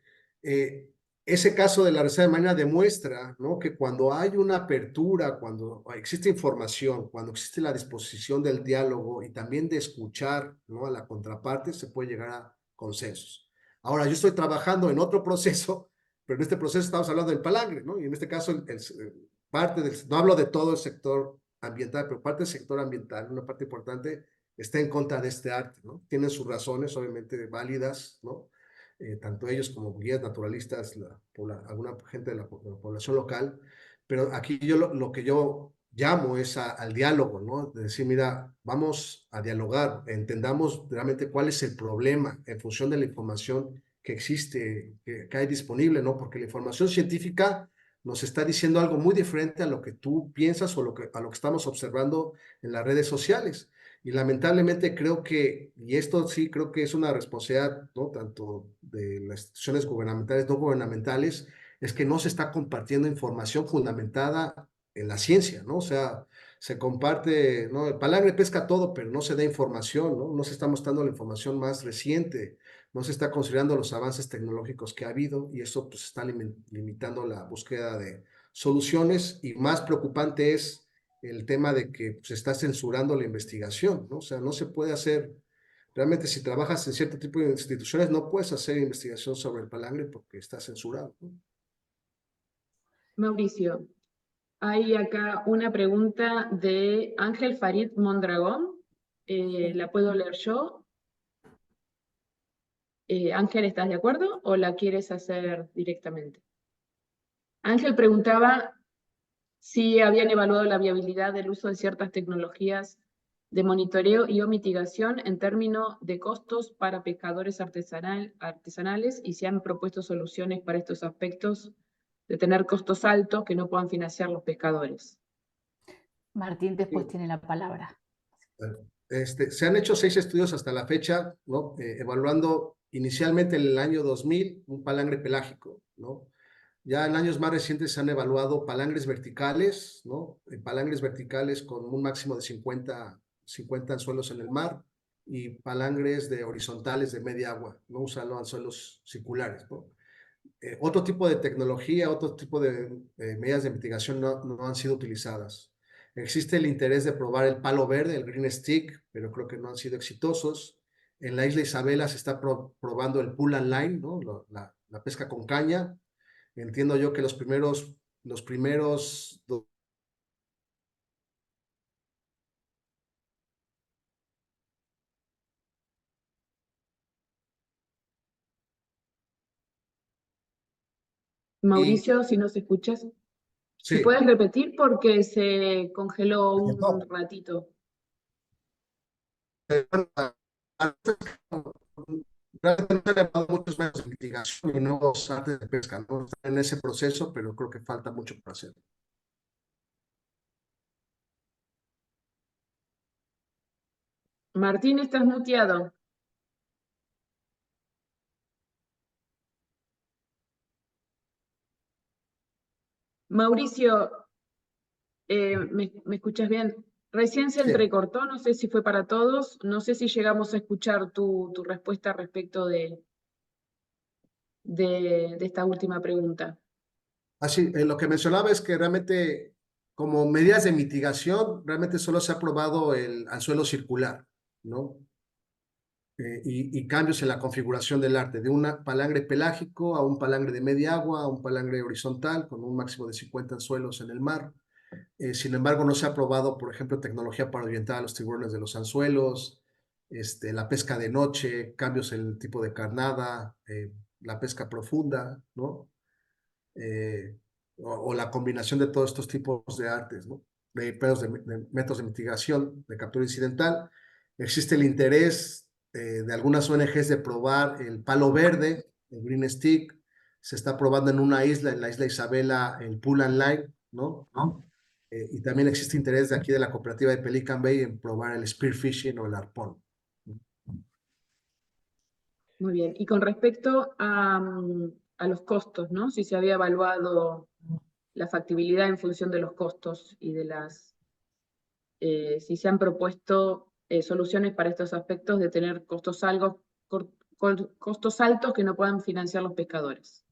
ese caso de la Reserva de Marina demuestra, ¿no? Que cuando hay una apertura, cuando existe información, cuando existe la disposición del diálogo y también de escuchar, ¿no? A la contraparte, se puede llegar a consensos. Ahora, yo estoy trabajando en otro proceso, pero en este proceso estamos hablando del palangre, ¿no? Y en este caso, no hablo de todo el sector ambiental, pero parte del sector ambiental, una parte importante, está en contra de este arte, ¿no? Tienen sus razones, obviamente, válidas, ¿no? Tanto ellos como guías naturalistas, alguna gente de la población local, pero aquí lo que yo llamo es al diálogo, ¿no? De decir, mira, vamos a dialogar, entendamos realmente cuál es el problema en función de la información que existe, que hay disponible, ¿no? Porque la información científica nos está diciendo algo muy diferente a lo que tú piensas o a lo que estamos observando en las redes sociales. Y lamentablemente creo que, y esto sí creo que es una responsabilidad, ¿no? Tanto de las instituciones gubernamentales, no gubernamentales, es que no se está compartiendo información fundamentada en la ciencia, ¿no? O sea, se comparte, ¿no? El palangre pesca todo, pero no se da información, ¿no? No se está mostrando la información más reciente, no se está considerando los avances tecnológicos que ha habido, y eso pues está limitando la búsqueda de soluciones, y más preocupante es el tema de que se está censurando la investigación, ¿no? O sea, no se puede hacer, realmente si trabajas en cierto tipo de instituciones, no puedes hacer investigación sobre el palangre porque está censurado, ¿no? Mauricio, hay acá una pregunta de Ángel Farid Mondragón. ¿La puedo leer yo? Ángel, ¿estás de acuerdo o la quieres hacer directamente? Ángel preguntaba si habían evaluado la viabilidad del uso de ciertas tecnologías de monitoreo y o mitigación en términos de costos para pescadores artesanales, y si han propuesto soluciones para estos aspectos de tener costos altos que no puedan financiar los pescadores. Martín después tiene la palabra. Se han hecho 6 estudios hasta la fecha, ¿no? Evaluando inicialmente en el año 2000 un palangre pelágico, ¿no? Ya en años más recientes se han evaluado palangres verticales, ¿no? Palangres verticales con un máximo de 50 anzuelos en el mar, y palangres de horizontales de media agua, no usando anzuelos circulares, ¿no? Otro tipo de tecnología, otro tipo de medidas de mitigación no han sido utilizadas. Existe el interés de probar el palo verde, el green stick, pero creo que no han sido exitosos. En la isla Isabela se está probando el pull and line, ¿no? La pesca con caña. Entiendo yo que los primeros Mauricio, si nos escuchas, si sí, puedes repetir porque se congeló un ratito. realmente han llevado muchos medios de mitigación y nuevos artes de pesca, ¿no? Están en ese proceso, pero creo que falta mucho por hacer. Martín, estás muteado. Mauricio, ¿me escuchas bien? Recién se Sí. entrecortó, no sé si fue para todos, no sé si llegamos a escuchar tu respuesta respecto de esta última pregunta. Así, lo que mencionaba es que realmente, como medidas de mitigación, realmente solo se ha probado el anzuelo circular, ¿no? y cambios en la configuración del arte, de un palangre pelágico a un palangre de media agua, a un palangre horizontal con un máximo de 50 anzuelos en el mar. Sin embargo, no se ha probado, por ejemplo, tecnología para orientar a los tiburones de los anzuelos, la pesca de noche, cambios en el tipo de carnada, la pesca profunda, ¿no? O la combinación de todos estos tipos de artes, ¿no? De métodos de mitigación, de captura incidental. Existe el interés de algunas ONGs de probar el palo verde, el green stick. Se está probando en una isla, en la isla Isabela, el pull and line, ¿no? Y también existe interés de aquí de la cooperativa de Pelican Bay en probar el spearfishing o el arpón. Muy bien. Y con respecto a los costos, ¿no? Si se había evaluado la factibilidad en función de los costos y de si se han propuesto soluciones para estos aspectos de tener costos altos que no puedan financiar los pescadores.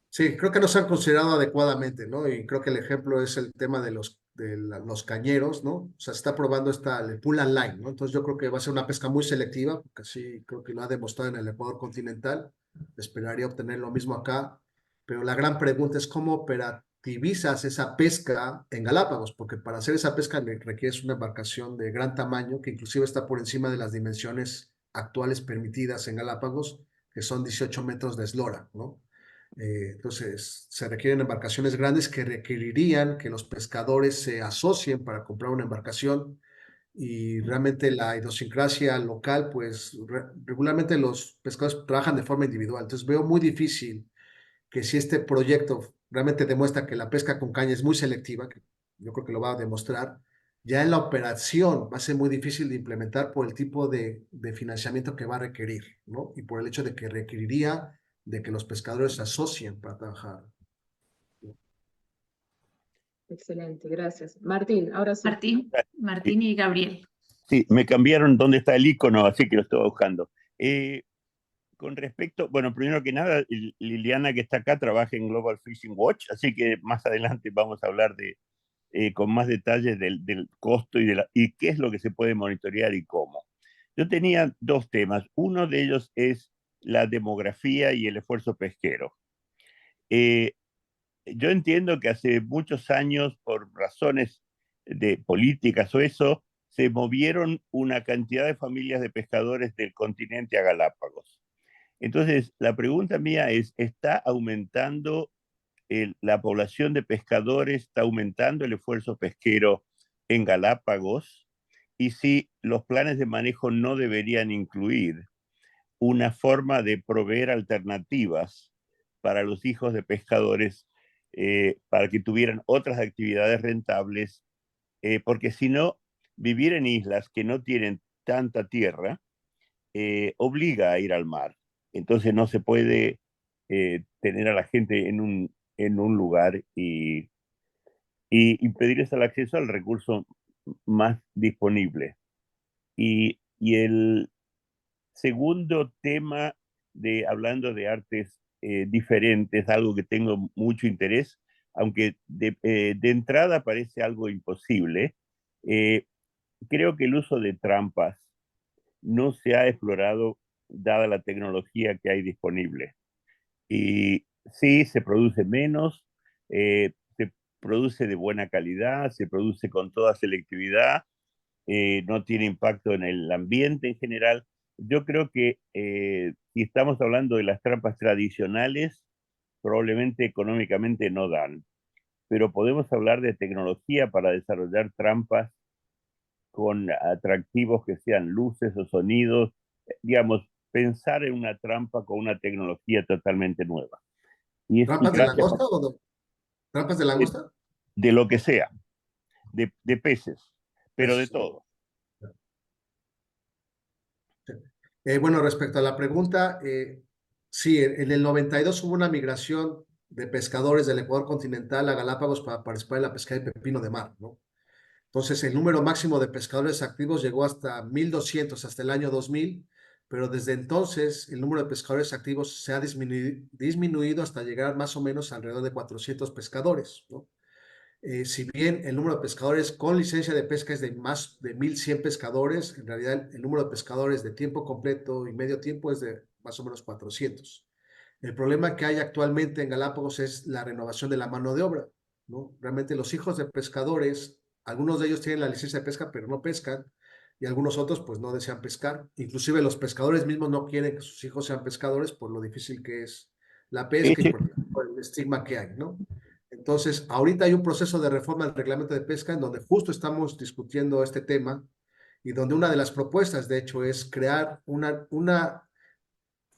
Sí, creo que no se han considerado adecuadamente, ¿no? Y creo que el ejemplo es el tema de los cañeros, ¿no? O sea, se está probando el pull and line, ¿no? Entonces yo creo que va a ser una pesca muy selectiva, porque sí, creo que lo ha demostrado en el Ecuador continental. Esperaría obtener lo mismo acá, pero la gran pregunta es cómo operativizas esa pesca en Galápagos, porque para hacer esa pesca requieres una embarcación de gran tamaño, que inclusive está por encima de las dimensiones actuales permitidas en Galápagos, que son 18 metros de eslora, ¿no? Entonces, se requieren embarcaciones grandes que requerirían que los pescadores se asocien para comprar una embarcación y realmente la idiosincrasia local, pues regularmente los pescadores trabajan de forma individual. Entonces, veo muy difícil que si este proyecto realmente demuestra que la pesca con caña es muy selectiva, que yo creo que lo va a demostrar, ya en la operación va a ser muy difícil de implementar por el tipo de financiamiento que va a requerir, ¿no? Y por el hecho de que requeriría de que los pescadores se asocien para trabajar. Excelente, gracias. Martín, ahora sí. Martín y Gabriel. Sí, me cambiaron dónde está el icono, así que lo estaba buscando. Con respecto, bueno, primero que nada, Liliana que está acá trabaja en Global Fishing Watch, así que más adelante vamos a hablar con más detalles del costo y qué es lo que se puede monitorear y cómo. Yo tenía dos temas. Uno de ellos es la demografía y el esfuerzo pesquero. Yo entiendo que hace muchos años, por razones de políticas o eso, se movieron una cantidad de familias de pescadores del continente a Galápagos. Entonces, la pregunta mía es, ¿está aumentando la población de pescadores, está aumentando el esfuerzo pesquero en Galápagos? Y si los planes de manejo no deberían incluir una forma de proveer alternativas para los hijos de pescadores, para que tuvieran otras actividades rentables, porque si no, vivir en islas que no tienen tanta tierra obliga a ir al mar. Entonces no se puede tener a la gente en un lugar y impedirles el acceso al recurso más disponible. Y el segundo tema, hablando de artes diferentes, algo que tengo mucho interés, aunque de entrada parece algo imposible, creo que el uso de trampas no se ha explorado dada la tecnología que hay disponible. Y sí, se produce menos, se produce de buena calidad, se produce con toda selectividad, no tiene impacto en el ambiente en general. Yo creo que si estamos hablando de las trampas tradicionales, probablemente económicamente no dan, pero podemos hablar de tecnología para desarrollar trampas con atractivos que sean luces o sonidos, digamos, pensar en una trampa con una tecnología totalmente nueva. ¿Trampas de langosta o de, trampas de langosta? De lo que sea, de peces, pero de todo. Bueno, respecto a la pregunta, sí, en el 92 hubo una migración de pescadores del Ecuador continental a Galápagos para participar en la pesca de pepino de mar, ¿no? Entonces, el número máximo de pescadores activos llegó hasta 1,200 hasta el año 2000, pero desde entonces el número de pescadores activos se ha disminuido hasta llegar más o menos alrededor de 400 pescadores, ¿no? Si bien el número de pescadores con licencia de pesca es de más de 1,100 pescadores, en realidad el número de pescadores de tiempo completo y medio tiempo es de más o menos 400. El problema que hay actualmente en Galápagos es la renovación de la mano de obra, ¿no? Realmente los hijos de pescadores, algunos de ellos tienen la licencia de pesca, pero no pescan, y algunos otros pues no desean pescar. Inclusive los pescadores mismos no quieren que sus hijos sean pescadores por lo difícil que es la Sí, pesca y sí. por el estigma que hay, ¿no? Entonces, ahorita hay un proceso de reforma del reglamento de pesca en donde justo estamos discutiendo este tema y donde una de las propuestas, de hecho, es crear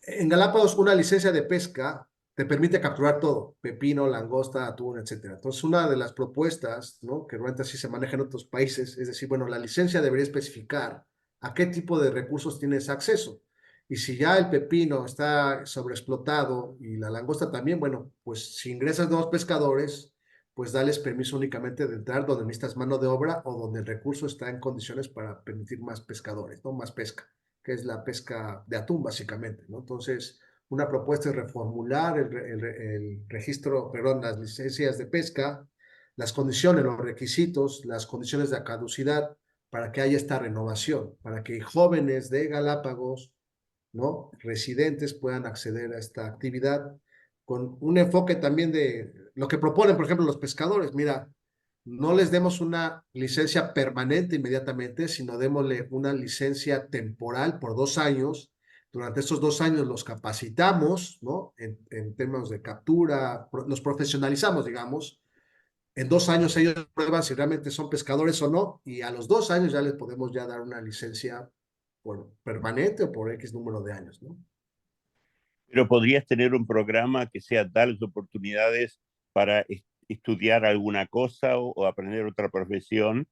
en Galápagos, una licencia de pesca te permite capturar todo, pepino, langosta, atún, etcétera. Entonces, una de las propuestas, ¿no?, que realmente así se maneja en otros países, es decir, bueno, la licencia debería especificar a qué tipo de recursos tienes acceso. Y si ya el pepino está sobreexplotado y la langosta también, bueno, pues si ingresas nuevos pescadores, pues dales permiso únicamente de entrar donde necesitas mano de obra o donde el recurso está en condiciones para permitir más pescadores, ¿no? Más pesca, que es la pesca de atún, básicamente, ¿no? Entonces, una propuesta es reformular el registro, perdón, las licencias de pesca, las condiciones, los requisitos, las condiciones de caducidad, para que haya esta renovación, para que jóvenes de Galápagos, ¿no?, residentes puedan acceder a esta actividad con un enfoque también de lo que proponen, por ejemplo, los pescadores. Mira, no les demos una licencia permanente inmediatamente, sino démosle una licencia temporal por 2 años. Durante estos 2 años los capacitamos, ¿no?, en temas de captura, los profesionalizamos, digamos. En 2 años ellos prueban si realmente son pescadores o no, y a los 2 años ya les podemos ya dar una licencia por permanente o por X número de años, ¿no? Pero podrías tener un programa que sea tales oportunidades para estudiar alguna cosa o aprender otra profesión.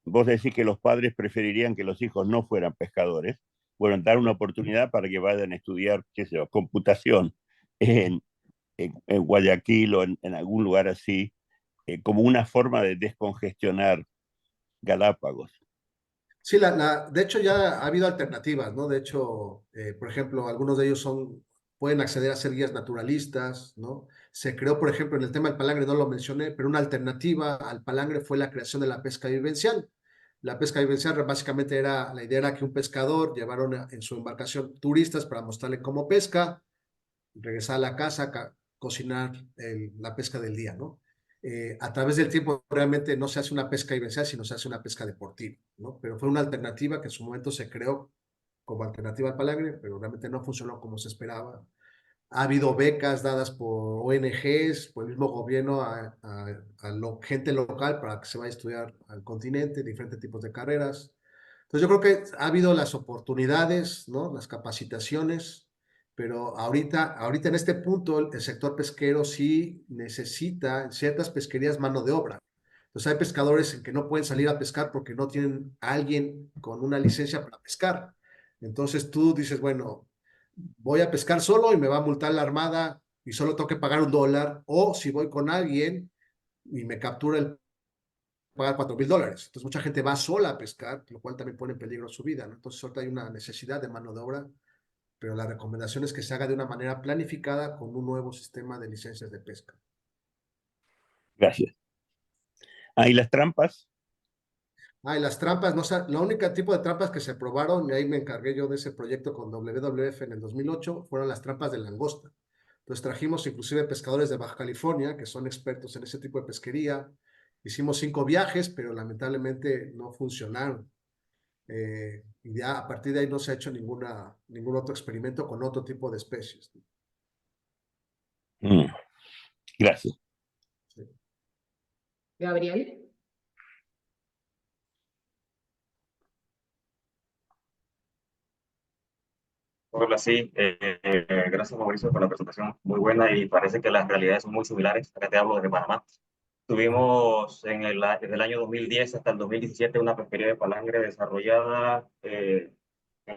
Vos decís que los padres preferirían que los hijos no fueran pescadores. Bueno, dar una oportunidad para que vayan a estudiar, qué sé yo, computación en, en Guayaquil o en algún lugar así, como una forma de descongestionar Galápagos. Sí, de hecho ya ha habido alternativas, ¿no? De hecho, por ejemplo, algunos de ellos pueden acceder a ser guías naturalistas, ¿no? Se creó, por ejemplo, en el tema del palangre, no lo mencioné, pero una alternativa al palangre fue la creación de la pesca vivencial. La pesca vivencial básicamente la idea era que un pescador llevara en su embarcación turistas para mostrarle cómo pesca, regresar a la casa, cocinar la pesca del día, ¿no? A través del tiempo realmente no se hace una pesca vivencial, sino se hace una pesca deportiva, ¿no? Pero fue una alternativa que en su momento se creó como alternativa al palangre, pero realmente no funcionó como se esperaba. Ha habido becas dadas por ONGs, por el mismo gobierno gente local para que se vaya a estudiar al continente, diferentes tipos de carreras. Entonces yo creo que ha habido las oportunidades, ¿no?, las capacitaciones, pero ahorita en este punto el sector pesquero sí necesita en ciertas pesquerías mano de obra. Entonces hay pescadores que no pueden salir a pescar porque no tienen a alguien con una licencia para pescar. Entonces tú dices, bueno, voy a pescar solo y me va a multar la armada y solo tengo que pagar $1, o si voy con alguien y me captura pagar $4,000. Entonces mucha gente va sola a pescar, lo cual también pone en peligro su vida, ¿no? Entonces ahorita hay una necesidad de mano de obra, pero la recomendación es que se haga de una manera planificada con un nuevo sistema de licencias de pesca. Gracias. ¿Y las trampas? Y las trampas, no, la única tipo de trampas que se probaron, y ahí me encargué yo de ese proyecto con WWF en el 2008, fueron las trampas de langosta. Entonces trajimos inclusive pescadores de Baja California, que son expertos en ese tipo de pesquería. Hicimos 5 viajes, pero lamentablemente no funcionaron. Y ya a partir de ahí no se ha hecho ningún otro experimento con otro tipo de especies. Gracias. Sí. Gabriel. Hola, sí, gracias Mauricio por la presentación, muy buena, y parece que las realidades son muy similares. Acá te hablo desde Panamá. Tuvimos desde el año 2010 hasta el 2017 una pesquería de palangre desarrollada, en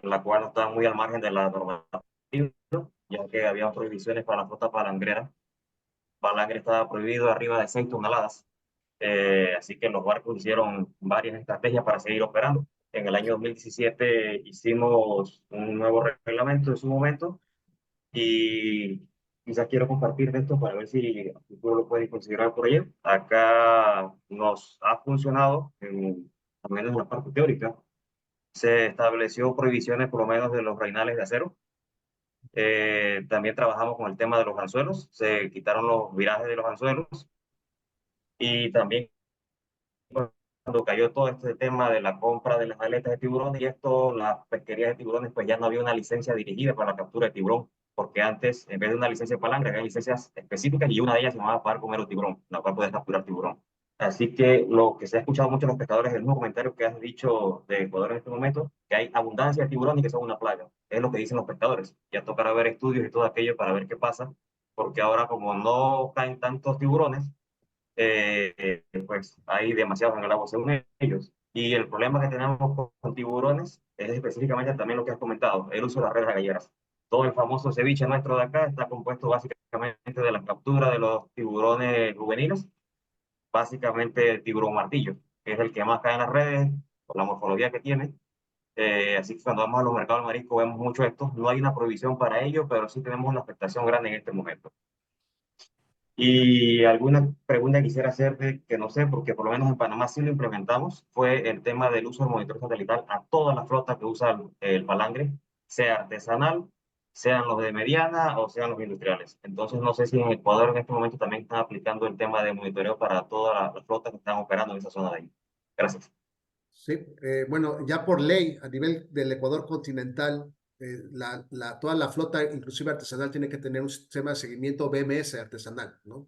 la cual estaba muy al margen de la normativa, ya que había prohibiciones para la flota palangrera. Palangre estaba prohibido arriba de 6 toneladas. Así que los barcos hicieron varias estrategias para seguir operando. En el año 2017 hicimos un nuevo reglamento en su momento, y quizás quiero compartir de esto para ver si a futuro lo pueden considerar por ello. Acá nos ha funcionado, al menos en la parte teórica, se estableció prohibiciones por lo menos de los reinales de acero. También trabajamos con el tema de los anzuelos, se quitaron los virajes de los anzuelos y también cuando cayó todo este tema de la compra de las aletas de tiburón y esto, las pesquerías de tiburones, pues ya no había una licencia dirigida para la captura de tiburón, porque antes, en vez de una licencia de palangre, había licencias específicas y una de ellas se llamaba para comer un tiburón, la cual puedes capturar tiburón. Así que lo que se ha escuchado mucho en los pescadores es el mismo comentario que has dicho de Ecuador en este momento, que hay abundancia de tiburón y que son una plaga. Es lo que dicen los pescadores. Ya tocará ver estudios y todo aquello para ver qué pasa, porque ahora como no caen tantos tiburones, pues hay demasiados en el agua según ellos. Y el problema que tenemos con tiburones es específicamente también lo que has comentado, el uso de las redes galleras. Todo el famoso ceviche nuestro de acá está compuesto básicamente de la captura de los tiburones juveniles, básicamente el tiburón martillo, que es el que más cae en las redes por la morfología que tiene. Así que cuando vamos a los mercados de marisco vemos mucho esto. No hay una prohibición para ello, pero sí tenemos una afectación grande en este momento. Y alguna pregunta que quisiera hacerte, que no sé, porque por lo menos en Panamá sí lo implementamos, fue el tema del uso del monitor satelital a toda la flota que usa el palangre, sea artesanal, sean los de mediana o sean los industriales. Entonces no sé si en Ecuador en este momento también están aplicando el tema de monitoreo para todas las flotas que están operando en esa zona de ahí. Gracias. Sí, bueno, ya por ley, a nivel del Ecuador continental, toda la flota, inclusive artesanal, tiene que tener un sistema de seguimiento BMS artesanal, ¿no?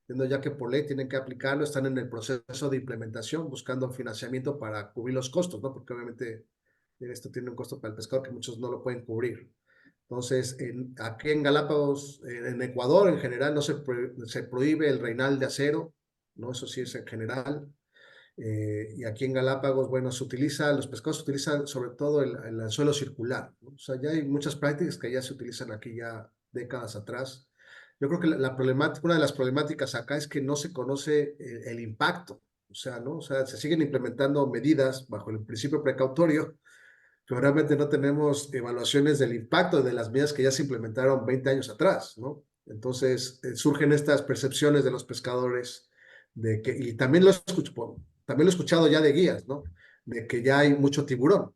Entiendo ya que por ley tienen que aplicarlo, están en el proceso de implementación, buscando financiamiento para cubrir los costos, ¿no? Porque obviamente esto tiene un costo para el pescador que muchos no lo pueden cubrir. Entonces, aquí en Galápagos, en Ecuador en general, no se prohíbe el reinal de acero, ¿no? Eso sí es en general. Y aquí en Galápagos, bueno, los pescados se utilizan sobre todo el anzuelo circular, ¿no? O sea, ya hay muchas prácticas que ya se utilizan aquí ya décadas atrás. Yo creo que la problemática, una de las problemáticas acá es que no se conoce el impacto, o sea, ¿no? O sea, se siguen implementando medidas bajo el principio precautorio, pero realmente no tenemos evaluaciones del impacto de las medidas que ya se implementaron 20 años atrás, ¿no? Entonces, surgen estas percepciones de los pescadores de que, y también también lo he escuchado ya de guías, ¿no? De que ya hay mucho tiburón.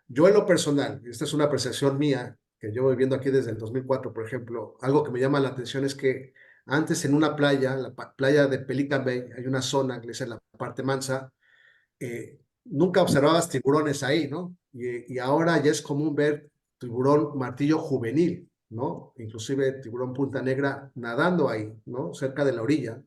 Yo en lo personal, esta es una percepción mía, que yo voy viendo aquí desde el 2004, por ejemplo, algo que me llama la atención es que antes en una playa, la playa de Pelican Bay, hay una zona que le dicen la parte mansa, nunca observabas tiburones ahí, ¿no? Y ahora ya es común ver tiburón martillo juvenil, ¿no? Inclusive tiburón punta negra nadando ahí, ¿no? Cerca de la orilla,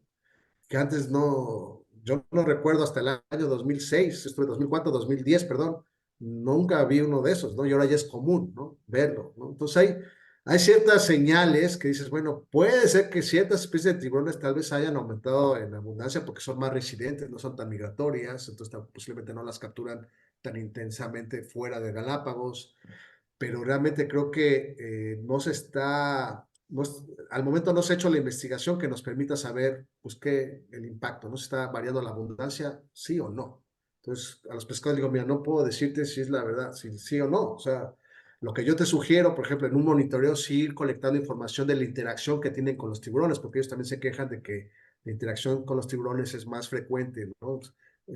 que antes no, yo no recuerdo hasta el año 2006, esto de 2004, 2010, perdón, nunca vi uno de esos, ¿no? Y ahora ya es común, ¿no? Verlo, ¿no? Entonces hay ciertas señales que dices, bueno, puede ser que ciertas especies de tiburones tal vez hayan aumentado en abundancia porque son más residentes, no son tan migratorias, entonces posiblemente no las capturan tan intensamente fuera de Galápagos, pero realmente creo que no se está, no es- al momento no se ha hecho la investigación que nos permita saber pues qué el impacto, no se está variando la abundancia, sí o no. Entonces a los pescadores digo, mira, no puedo decirte si es la verdad, si sí o no, o sea, lo que yo te sugiero, por ejemplo, en un monitoreo, sí ir colectando información de la interacción que tienen con los tiburones, porque ellos también se quejan de que la interacción con los tiburones es más frecuente, ¿no?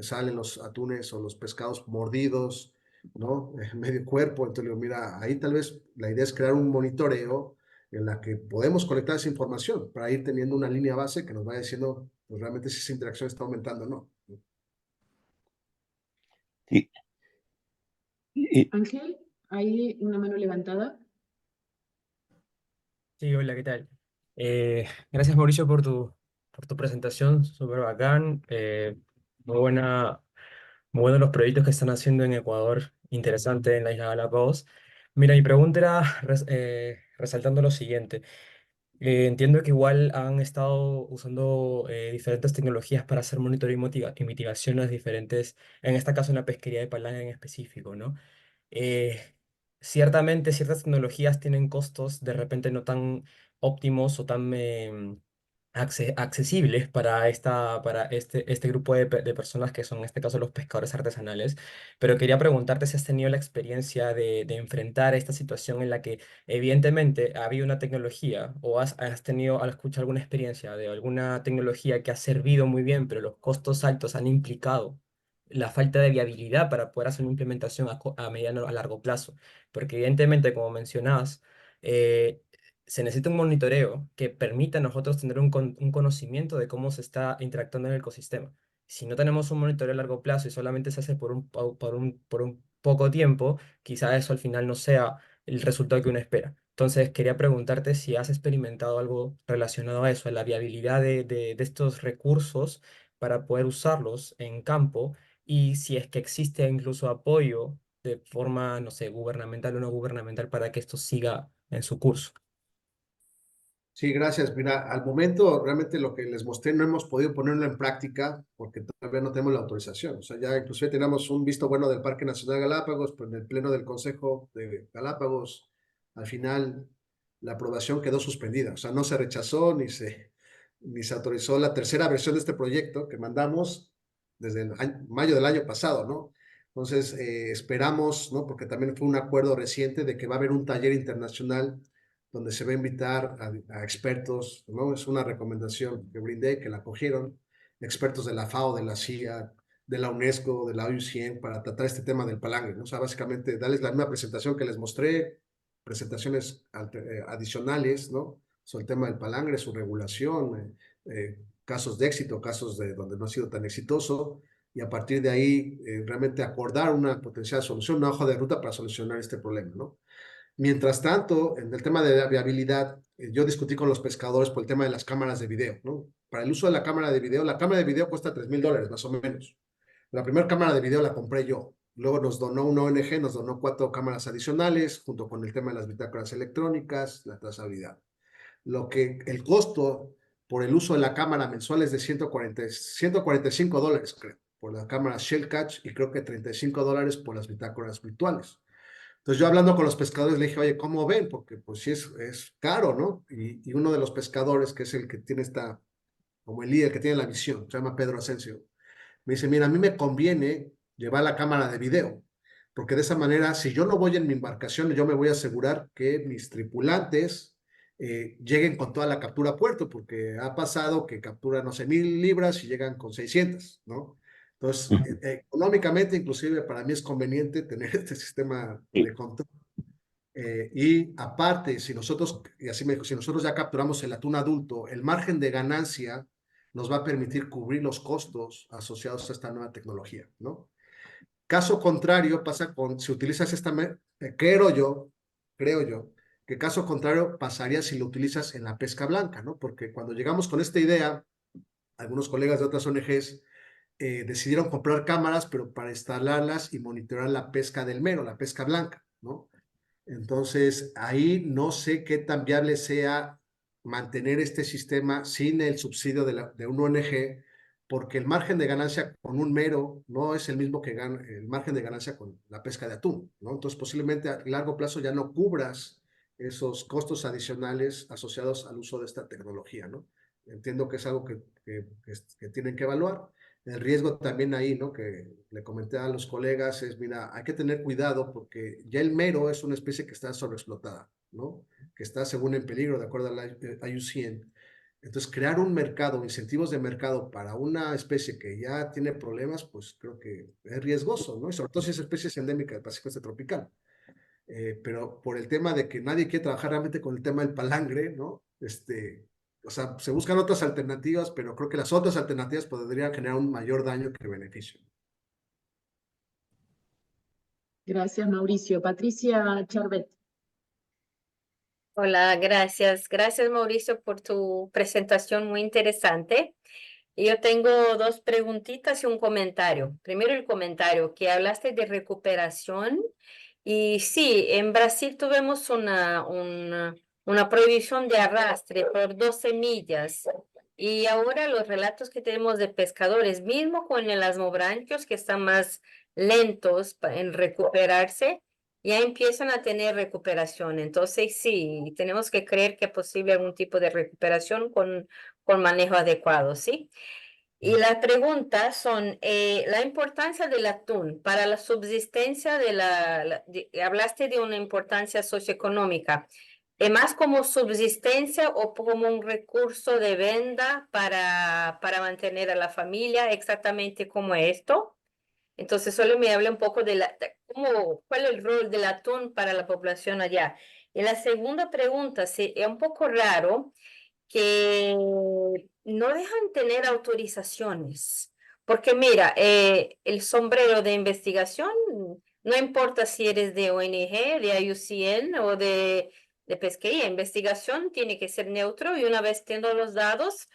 Salen los atunes o los pescados mordidos, ¿no? Medio cuerpo. Entonces, digo, mira, ahí tal vez la idea es crear un monitoreo en la que podemos colectar esa información para ir teniendo una línea base que nos vaya diciendo pues, realmente si esa interacción está aumentando o no. Sí. Ángel, hay una mano levantada. Sí, hola, ¿qué tal? Gracias Mauricio por tu presentación, súper bacán. Muy buena, muy buenos los proyectos que están haciendo en Ecuador, interesante en la isla Galápagos. Mira, mi pregunta era resaltando lo siguiente. Entiendo que igual han estado usando diferentes tecnologías para hacer monitoreo y mitigaciones diferentes, en este caso en la pesquería de palanga en específico, ¿no? Eh, Ciertamente ciertas tecnologías tienen costos de repente no tan óptimos o tan accesibles para, para este grupo de personas que son en este caso los pescadores artesanales. Pero quería preguntarte si has tenido la experiencia de enfrentar esta situación en la que evidentemente ha habido una tecnología o has tenido al escuchar alguna experiencia de alguna tecnología que ha servido muy bien, pero los costos altos han implicado la falta de viabilidad para poder hacer una implementación a mediano a largo plazo. Porque evidentemente, como mencionabas, eh, se necesita un monitoreo que permita a nosotros tener un conocimiento de cómo se está interactuando en el ecosistema. Si no tenemos un monitoreo a largo plazo y solamente se hace por un poco tiempo, quizá eso al final no sea el resultado que uno espera. Entonces, quería preguntarte si has experimentado algo relacionado a eso, a la viabilidad de estos recursos para poder usarlos en campo y si es que existe incluso apoyo de forma, no sé, gubernamental o no gubernamental para que esto siga en su curso. Sí, gracias. Mira, al momento realmente lo que les mostré no hemos podido ponerlo en práctica porque todavía no tenemos la autorización. O sea, ya inclusive tenemos un visto bueno del Parque Nacional Galápagos, pero en el pleno del Consejo de Galápagos, al final la aprobación quedó suspendida. O sea, no se rechazó ni se autorizó la tercera versión de este proyecto que mandamos desde mayo del año pasado, ¿no? Entonces, esperamos, ¿no? Porque también fue un acuerdo reciente de que va a haber un taller internacional donde se va a invitar a expertos, ¿no? Es una recomendación que brindé, que la cogieron, expertos de la FAO, de la CIA, de la UNESCO, de la IUCN, para tratar este tema del palangre, ¿no? O sea, básicamente darles la misma presentación que les mostré, presentaciones adicionales, ¿no? Sobre el tema del palangre, su regulación, casos de éxito, casos de donde no ha sido tan exitoso, y a partir de ahí realmente acordar una potencial solución, una hoja de ruta para solucionar este problema, ¿no? Mientras tanto, en el tema de la viabilidad, yo discutí con los pescadores por el tema de las cámaras de video, ¿no? Para el uso de la cámara de video cuesta $3,000 más o menos. La primera cámara de video la compré yo. Luego nos donó una ONG, nos donó 4 cámaras adicionales, junto con el tema de las bitácoras electrónicas, la trazabilidad. El costo por el uso de la cámara mensual es de $145, creo, por la cámara Shell Catch, y creo que $35 por las bitácoras virtuales. Entonces yo hablando con los pescadores le dije, oye, ¿cómo ven? Porque pues sí es caro, ¿no? Y uno de los pescadores, que es el que tiene como el líder que tiene la visión, se llama Pedro Asensio, me dice, mira, a mí me conviene llevar la cámara de video, porque de esa manera, si yo no voy en mi embarcación, yo me voy a asegurar que mis tripulantes lleguen con toda la captura a puerto, porque ha pasado que capturan, no sé, 1,000 libras y llegan con 600, ¿no? Entonces, económicamente, inclusive para mí es conveniente tener este sistema de control. Y aparte, si nosotros, y así me dijo, si nosotros ya capturamos el atún adulto, el margen de ganancia nos va a permitir cubrir los costos asociados a esta nueva tecnología, ¿no? Caso contrario, pasa si utilizas creo yo, que caso contrario pasaría si lo utilizas en la pesca blanca, ¿no? Porque cuando llegamos con esta idea, algunos colegas de otras ONGs decidieron comprar cámaras, pero para instalarlas y monitorear la pesca del mero, la pesca blanca, ¿no? Entonces, ahí no sé qué tan viable sea mantener este sistema sin el subsidio de un ONG, porque el margen de ganancia con un mero no es el mismo que el margen de ganancia con la pesca de atún, ¿no? Entonces, posiblemente a largo plazo ya no cubras esos costos adicionales asociados al uso de esta tecnología, ¿no? Entiendo que es algo que tienen que evaluar. El riesgo también ahí, ¿no? Que le comenté a los colegas es, mira, hay que tener cuidado porque ya el mero es una especie que está sobreexplotada, ¿no? Que está según en peligro, de acuerdo a la IUCN. Entonces, crear un mercado, incentivos de mercado para una especie que ya tiene problemas, pues creo que es riesgoso, ¿no? Y sobre todo si esa especie es endémica del Pacífico Este tropical. Pero por el tema de que nadie quiere trabajar realmente con el tema del palangre, ¿no? O sea, se buscan otras alternativas, pero creo que las otras alternativas podrían generar un mayor daño que beneficio. Gracias, Mauricio. Patricia Charbet. Hola, gracias. Gracias, Mauricio, por tu presentación muy interesante. Y yo tengo 2 preguntitas y un comentario. Primero el comentario, que hablaste de recuperación. Y sí, en Brasil tuvimos una prohibición de arrastre por 12 millas. Y ahora los relatos que tenemos de pescadores, mismo con el asmobranquios, que están más lentos en recuperarse, ya empiezan a tener recuperación. Entonces, sí, tenemos que creer que es posible algún tipo de recuperación con manejo adecuado, ¿sí? Y las preguntas son, la importancia del atún para la subsistencia hablaste de una importancia socioeconómica. ¿Es más como subsistencia o como un recurso de venta para mantener a la familia? Exactamente como esto. Entonces, solo me habla un poco de cuál es el rol del atún para la población allá. Y la segunda pregunta, sí, es un poco raro que no dejan tener autorizaciones. Porque mira, el sombrero de investigación, no importa si eres de ONG, de IUCN o de pesquería, investigación tiene que ser neutro y una vez teniendo los datos,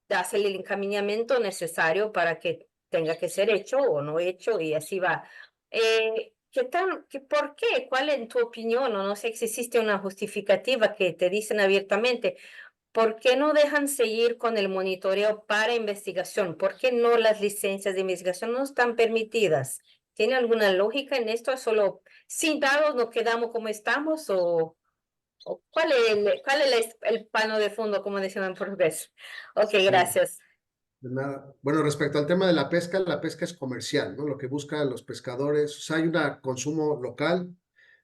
das el encaminamiento necesario para que tenga que ser hecho o no hecho y así va. ¿Por qué? ¿Cuál es tu opinión? O no sé si existe una justificativa que te dicen abiertamente. ¿Por qué no dejan seguir con el monitoreo para investigación? ¿Por qué no las licencias de investigación no están permitidas? ¿Tiene alguna lógica en esto? ¿Solo sin dados nos quedamos como estamos? ¿O cuál es el pano de fondo, como decimos en portugués? Ok, gracias. De nada. Bueno, respecto al tema de la pesca es comercial, ¿no? Lo que buscan los pescadores, o sea, hay un consumo local,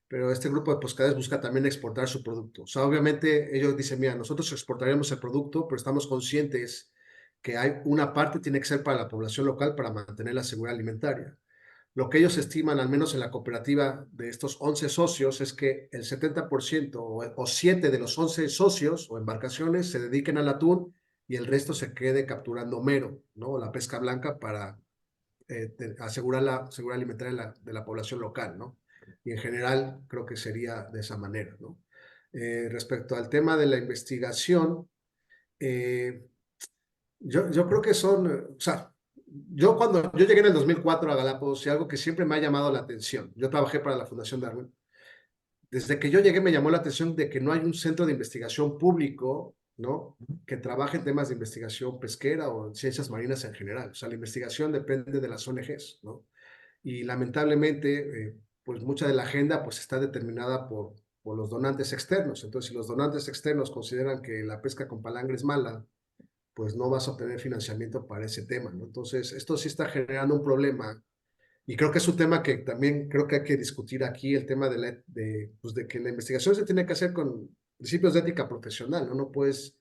pero este grupo de pescadores busca también exportar su producto. O sea, obviamente ellos dicen, mira, nosotros exportaremos el producto, pero estamos conscientes que hay una parte tiene que ser para la población local para mantener la seguridad alimentaria. Lo que ellos estiman, al menos en la cooperativa de estos 11 socios, es que el 70% o 7 de los 11 socios o embarcaciones se dediquen al atún y el resto se quede capturando mero, ¿no? La pesca blanca para asegurar la seguridad alimentaria de la población local, ¿no? Y en general creo que sería de esa manera, ¿no? Respecto al tema de la investigación, yo creo que o sea, yo cuando yo llegué en el 2004 a Galápagos y algo que siempre me ha llamado la atención, yo trabajé para la Fundación Darwin, desde que yo llegué me llamó la atención de que no hay un centro de investigación público, ¿no? Que trabaje en temas de investigación pesquera o en ciencias marinas en general. O sea, la investigación depende de las ONGs, ¿no? Y lamentablemente, pues mucha de la agenda pues está determinada por los donantes externos. Entonces, si los donantes externos consideran que la pesca con palangre es mala, pues no vas a obtener financiamiento para ese tema, ¿no? Entonces, esto sí está generando un problema y creo que es un tema que también creo que hay que discutir aquí, el tema pues de que la investigación se tiene que hacer con principios de ética profesional, ¿no? No puedes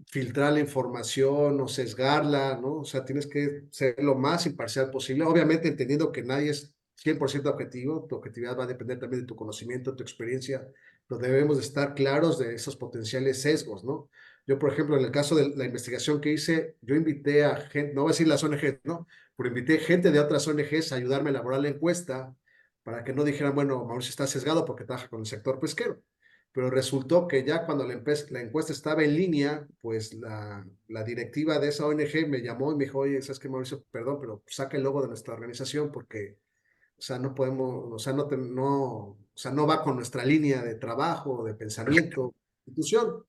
filtrar la información o sesgarla, ¿no? O sea, tienes que ser lo más imparcial posible, obviamente entendiendo que nadie es 100% objetivo, tu objetividad va a depender también de tu conocimiento, tu experiencia, pero debemos de estar claros de esos potenciales sesgos, ¿no? Yo, por ejemplo, en el caso de la investigación que hice, yo invité a gente, no voy a decir las ONGs, ¿no? Pero invité gente de otras ONGs a ayudarme a elaborar la encuesta para que no dijeran, bueno, Mauricio está sesgado porque trabaja con el sector pesquero. Pero resultó que ya cuando la encuesta estaba en línea, pues la directiva de esa ONG me llamó y me dijo, oye, ¿sabes qué, Mauricio? Perdón, pero saca el logo de nuestra organización porque, o sea, no podemos, o sea, o sea, no va con nuestra línea de trabajo, de pensamiento, institución.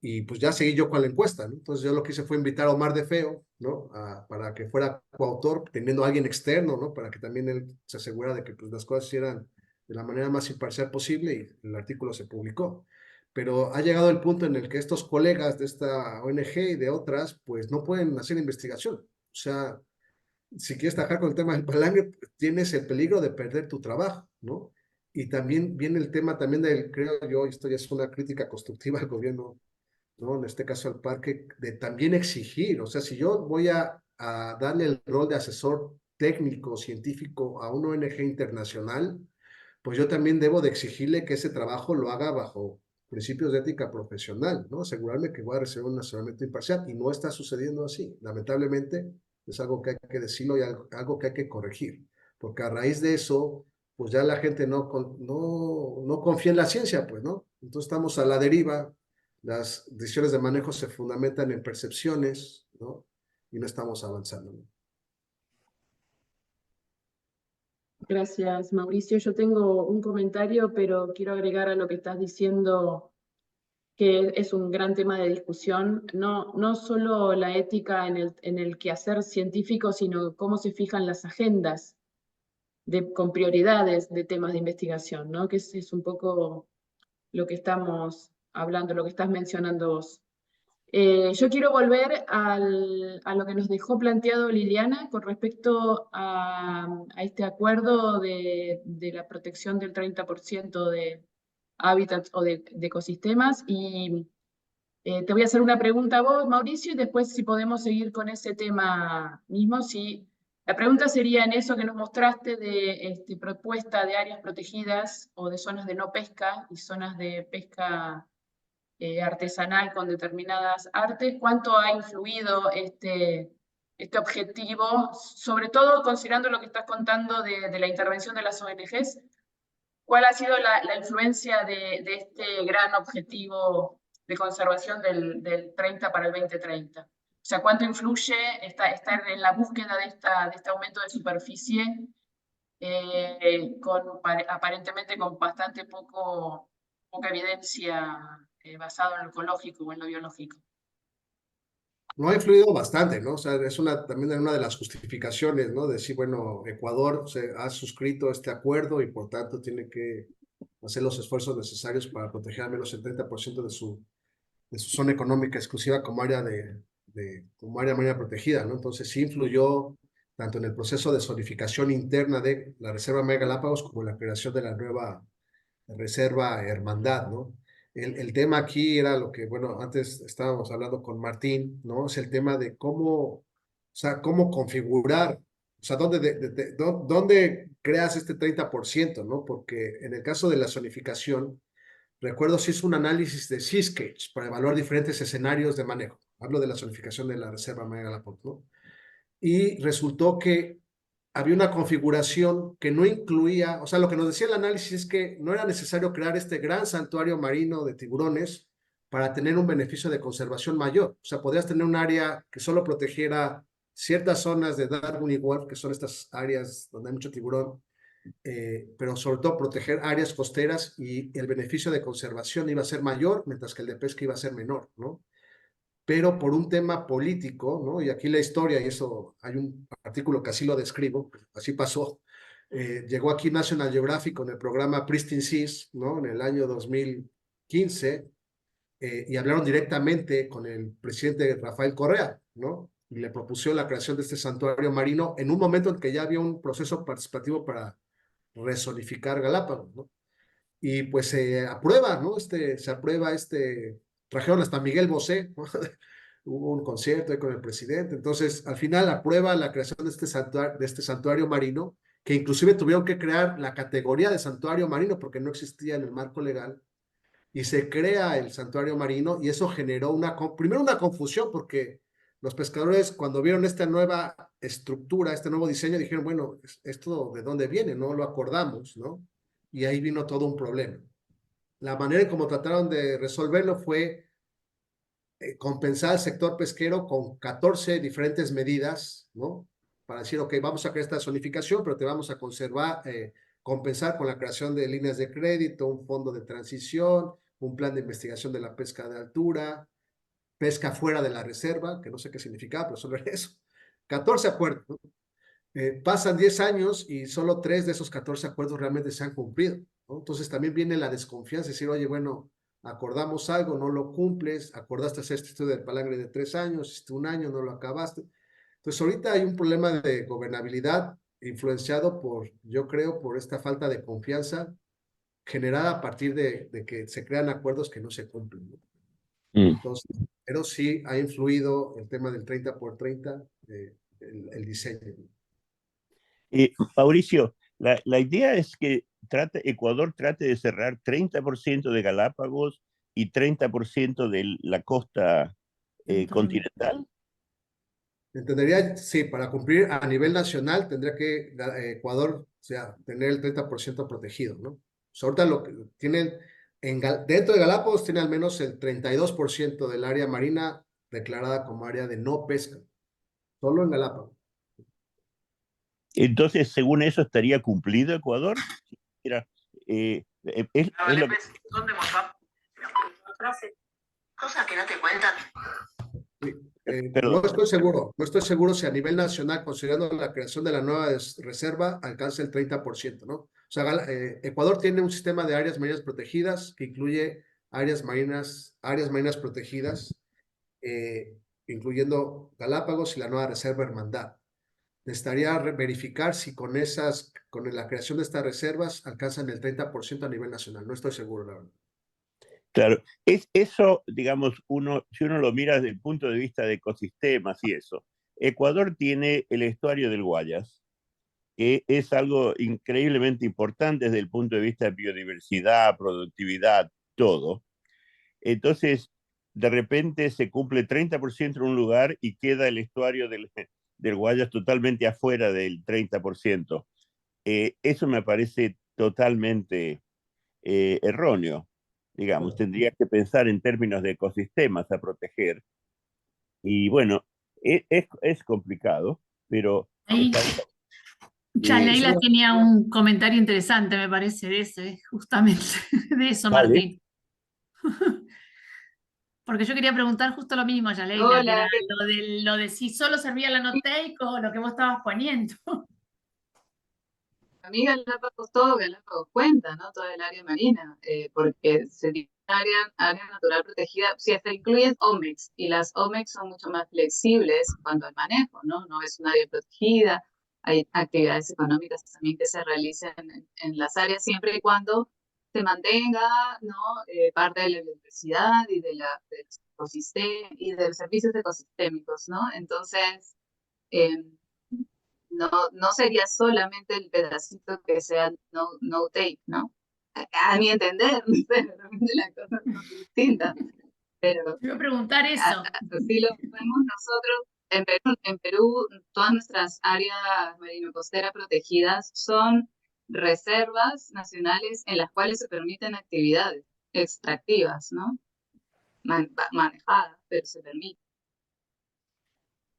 Y pues ya seguí yo con la encuesta, ¿no? Entonces yo lo que hice fue invitar a Omar de Feo, ¿no? Para que fuera coautor, teniendo a alguien externo, ¿no? Para que también él se asegurara de que pues, las cosas se hicieran de la manera más imparcial posible y el artículo se publicó. Pero ha llegado el punto en el que estos colegas de esta ONG y de otras, pues no pueden hacer investigación. O sea, si quieres trabajar con el tema del palangre, pues, tienes el peligro de perder tu trabajo, ¿no? Y también viene el tema también del, creo yo, esto ya es una crítica constructiva al gobierno, ¿no? En este caso al parque, de también exigir, o sea, si yo voy a darle el rol de asesor técnico, científico a una ONG internacional, pues yo también debo de exigirle que ese trabajo lo haga bajo principios de ética profesional, ¿no? Asegurarme que voy a recibir un asesoramiento imparcial y no está sucediendo así. Lamentablemente es algo que hay que decirlo y algo que hay que corregir, porque a raíz de eso, pues ya la gente no confía en la ciencia, pues, ¿no? Entonces estamos a la deriva, las decisiones de manejo se fundamentan en percepciones, ¿no? Y no estamos avanzando, ¿no? Gracias, Mauricio. Yo tengo un comentario, pero quiero agregar a lo que estás diciendo, que es un gran tema de discusión, no solo la ética en el quehacer científico, sino cómo se fijan las agendas con prioridades de temas de investigación, ¿no? Que es un poco lo que estamos hablando, lo que estás mencionando vos. Yo quiero volver a lo que nos dejó planteado Liliana con respecto a este acuerdo de la protección del 30% de hábitats o de ecosistemas. Y te voy a hacer una pregunta a vos, Mauricio, y después si podemos seguir con ese tema mismo. La pregunta sería en eso que nos mostraste de propuesta de áreas protegidas o de zonas de no pesca y zonas de pesca artesanal con determinadas artes. ¿Cuánto ha influido este objetivo, sobre todo considerando lo que estás contando de la intervención de las ONGs? ¿Cuál ha sido la influencia de este gran objetivo de conservación del 30 para el 2030? O sea, ¿cuánto influye estar en la búsqueda de este aumento de superficie aparentemente con bastante poca evidencia basado en lo ecológico o en lo biológico? No ha influido bastante, ¿no? O sea, es también una de las justificaciones, ¿no? De decir, bueno, Ecuador se ha suscrito este acuerdo y por tanto tiene que hacer los esfuerzos necesarios para proteger al menos el 30% de su zona económica exclusiva como área como área marina protegida, ¿no? Entonces sí influyó tanto en el proceso de zonificación interna de la Reserva Maya Galápagos como en la creación de la nueva Reserva Hermandad, ¿no? El tema aquí era lo que, bueno, antes estábamos hablando con Martín, ¿no? Es el tema de cómo configurar, o sea, dónde creas este 30%, ¿no? Porque en el caso de la zonificación, recuerdo si hizo un análisis de Seascapes para evaluar diferentes escenarios de manejo. Hablo de la zonificación de la Reserva Maya Galápagos, ¿no? Y resultó que había una configuración que no incluía, o sea, lo que nos decía el análisis es que no era necesario crear este gran santuario marino de tiburones para tener un beneficio de conservación mayor. O sea, podrías tener un área que solo protegiera ciertas zonas de Darwin y Wolf, que son estas áreas donde hay mucho tiburón, pero sobre todo proteger áreas costeras y el beneficio de conservación iba a ser mayor, mientras que el de pesca iba a ser menor, ¿no? Pero por un tema político, ¿no? Y aquí la historia, y eso hay un artículo que así lo describo, así pasó. Llegó aquí National Geographic con el programa Pristine Seas, ¿no? En el año 2015, y hablaron directamente con el presidente Rafael Correa, ¿no? Y le propusieron la creación de este santuario marino en un momento en que ya había un proceso participativo para rezonificar Galápagos, ¿no? Y pues se aprueba, ¿no? Se aprueba trajeron hasta Miguel Bosé, ¿no? Hubo un concierto ahí con el presidente, entonces al final aprueba la creación de este santuario marino, que inclusive tuvieron que crear la categoría de santuario marino porque no existía en el marco legal, y se crea el santuario marino, y eso generó primero una confusión, porque los pescadores cuando vieron esta nueva estructura, este nuevo diseño, dijeron, bueno, ¿esto de dónde viene? No lo acordamos, ¿no? Y ahí vino todo un problema. La manera en cómo trataron de resolverlo fue compensar al sector pesquero con 14 diferentes medidas, ¿no? Para decir, ok, vamos a crear esta zonificación, pero te vamos a compensar con la creación de líneas de crédito, un fondo de transición, un plan de investigación de la pesca de altura, pesca fuera de la reserva, que no sé qué significaba, pero solo era eso. 14 acuerdos, ¿no? Pasan 10 años y solo 3 de esos 14 acuerdos realmente se han cumplido, ¿no? Entonces también viene la desconfianza, decir, oye, bueno, acordamos algo, no lo cumples, acordaste hacer este estudio del palangre de 3 años, hiciste 1 año, no lo acabaste. Entonces ahorita hay un problema de gobernabilidad influenciado yo creo, por esta falta de confianza generada a partir de que se crean acuerdos que no se cumplen, ¿no? Entonces, pero sí ha influido el tema del 30 por 30, el diseño. Mauricio, la idea es que Ecuador trate de cerrar 30% de Galápagos y 30% de la costa continental. Entendería, sí, para cumplir a nivel nacional tendría que Ecuador, o sea, tener el 30% protegido, ¿no? O sea, ahorita lo que tienen, dentro de Galápagos tiene al menos el 32% del área marina declarada como área de no pesca, solo en Galápagos. Entonces, según eso, ¿estaría cumplido Ecuador? Mira, es lo que... Cosa que no te cuentan. Sí, Perdón. No estoy seguro si a nivel nacional, considerando la creación de la nueva reserva, alcanza el 30%, ¿no? O sea, Ecuador tiene un sistema de áreas marinas protegidas que incluye áreas marinas protegidas, incluyendo Galápagos y la nueva reserva Hermandad. Necesitaría verificar si con la creación de estas reservas alcanzan el 30% a nivel nacional. No estoy seguro, la verdad. Claro, eso, digamos, si uno lo mira desde el punto de vista de ecosistemas y eso. Ecuador tiene el estuario del Guayas, que es algo increíblemente importante desde el punto de vista de biodiversidad, productividad, todo. Entonces, de repente se cumple 30% en un lugar y queda el estuario del Guayas totalmente afuera del 30%. Eso me parece totalmente erróneo. Digamos, tendría que pensar en términos de ecosistemas a proteger. Y bueno, es complicado, pero Ahí, ya eh, Leila tenía un comentario interesante, me parece, de ese, justamente, de eso, vale. Martín. Porque yo quería preguntar justo lo mismo, ya Leila, que Hola, era lo de si solo servía la no-take o lo que vos estabas poniendo. a mí Galápagos, todo Galápagos cuenta, ¿no? Toda el área marina, porque sería área natural protegida, si hasta incluyen OMEX, y las OMEX son mucho más flexibles en cuanto al manejo, ¿no? No es un área protegida, hay actividades económicas también que se realicen en las áreas siempre y cuando se mantenga, ¿no? Parte de la biodiversidad y del ecosistema y de los servicios ecosistémicos, ¿no? Entonces, em, no sería solamente el pedacito que sea no take, ¿no? A mi entender, no sé, de repente las cosas son distintas, pero Te iba a preguntar eso. así lo vemos nosotros. En Perú, todas nuestras áreas marino-costera protegidas son reservas nacionales en las cuales se permiten actividades extractivas, ¿no? Manejadas, pero se permite.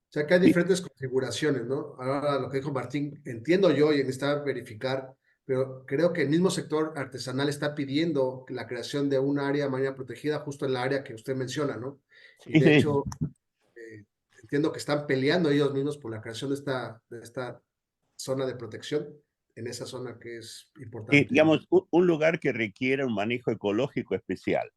O sea, que hay diferentes configuraciones, ¿no? Ahora lo que dijo Martín, entiendo yo y necesitaba verificar, pero creo que el mismo sector artesanal está pidiendo la creación de un área marina protegida justo en la área que usted menciona, ¿no? Y de hecho, entiendo que están peleando ellos mismos por la creación de esta zona de protección, en esa zona que es importante. Digamos, un lugar que requiera un manejo ecológico especial.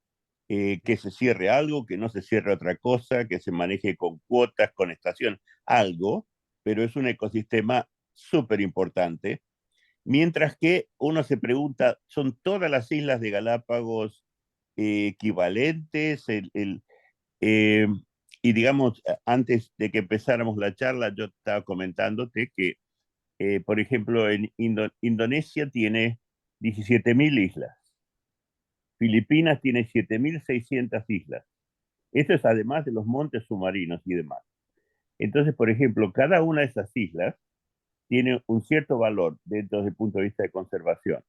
Que se cierre algo, que no se cierre otra cosa, que se maneje con cuotas, con estación, algo, pero es un ecosistema súper importante. Mientras que uno se pregunta, ¿son todas las islas de Galápagos equivalentes? Eh, y digamos, antes de que empezáramos la charla, yo estaba comentándote que, por ejemplo, en Indonesia tiene 17.000 islas. Filipinas tiene 7.600 islas. Esto es además de los montes submarinos y demás. Entonces, por ejemplo, cada una de esas islas tiene un cierto valor desde el punto de vista de conservación.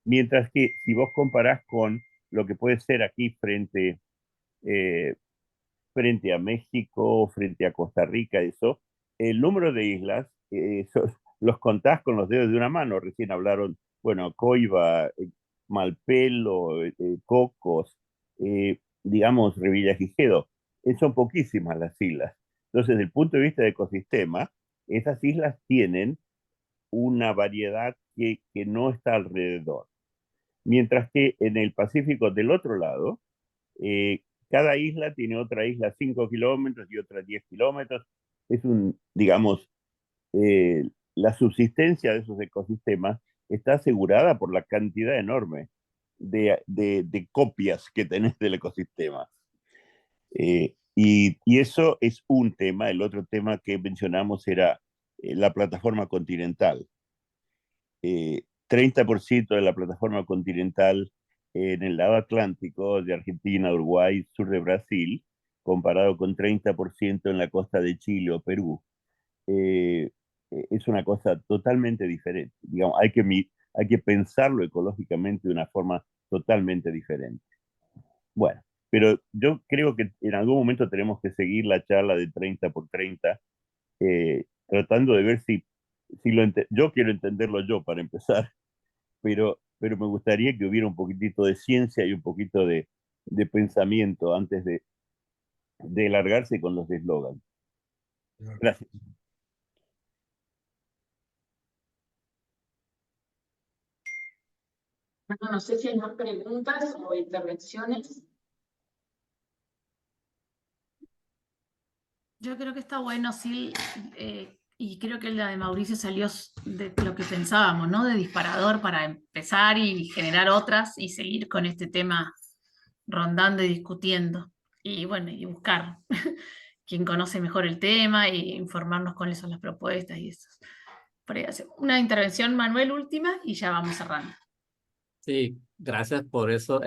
Mientras que si vos comparás con lo que puede ser aquí eh, frente a México, frente a Costa Rica, eso, el número de islas los contás con los dedos de una mano. Recién hablaron, bueno, Coiba, Malpelo, Cocos, digamos, Revillagigedo. Son poquísimas las islas. Entonces, desde el punto de vista de ecosistema, esas islas tienen una variedad que no está alrededor. Mientras que en el Pacífico del otro lado, cada isla tiene otra isla 5 kilómetros y otra 10 kilómetros. Es digamos, la subsistencia de esos ecosistemas está asegurada por la cantidad enorme de copias que tenés del ecosistema. Y eso es un tema. El otro tema que mencionamos era la plataforma continental. 30% de la plataforma continental en el lado atlántico de Argentina, Uruguay, sur de Brasil, comparado con 30% en la costa de Chile o Perú. Es una cosa totalmente diferente. Digamos, hay que pensarlo ecológicamente de una forma totalmente diferente. Bueno, pero yo creo que en algún momento tenemos que seguir la charla de 30 por 30, tratando de ver si yo quiero entenderlo yo para empezar, pero me gustaría que hubiera un poquitito de ciencia y un poquito de pensamiento antes de largarse con los eslogans. Gracias. Bueno, no sé si hay más preguntas o intervenciones. Yo creo que está bueno, sí, y creo que la de Mauricio salió de lo que pensábamos, ¿no? De disparador para empezar y generar otras y seguir con este tema rondando y discutiendo. Y bueno, y buscar quien conoce mejor el tema y informarnos cuáles son las propuestas y eso. Por ahí hace una intervención, Manuel, última, y ya vamos cerrando. Sí, gracias por eso.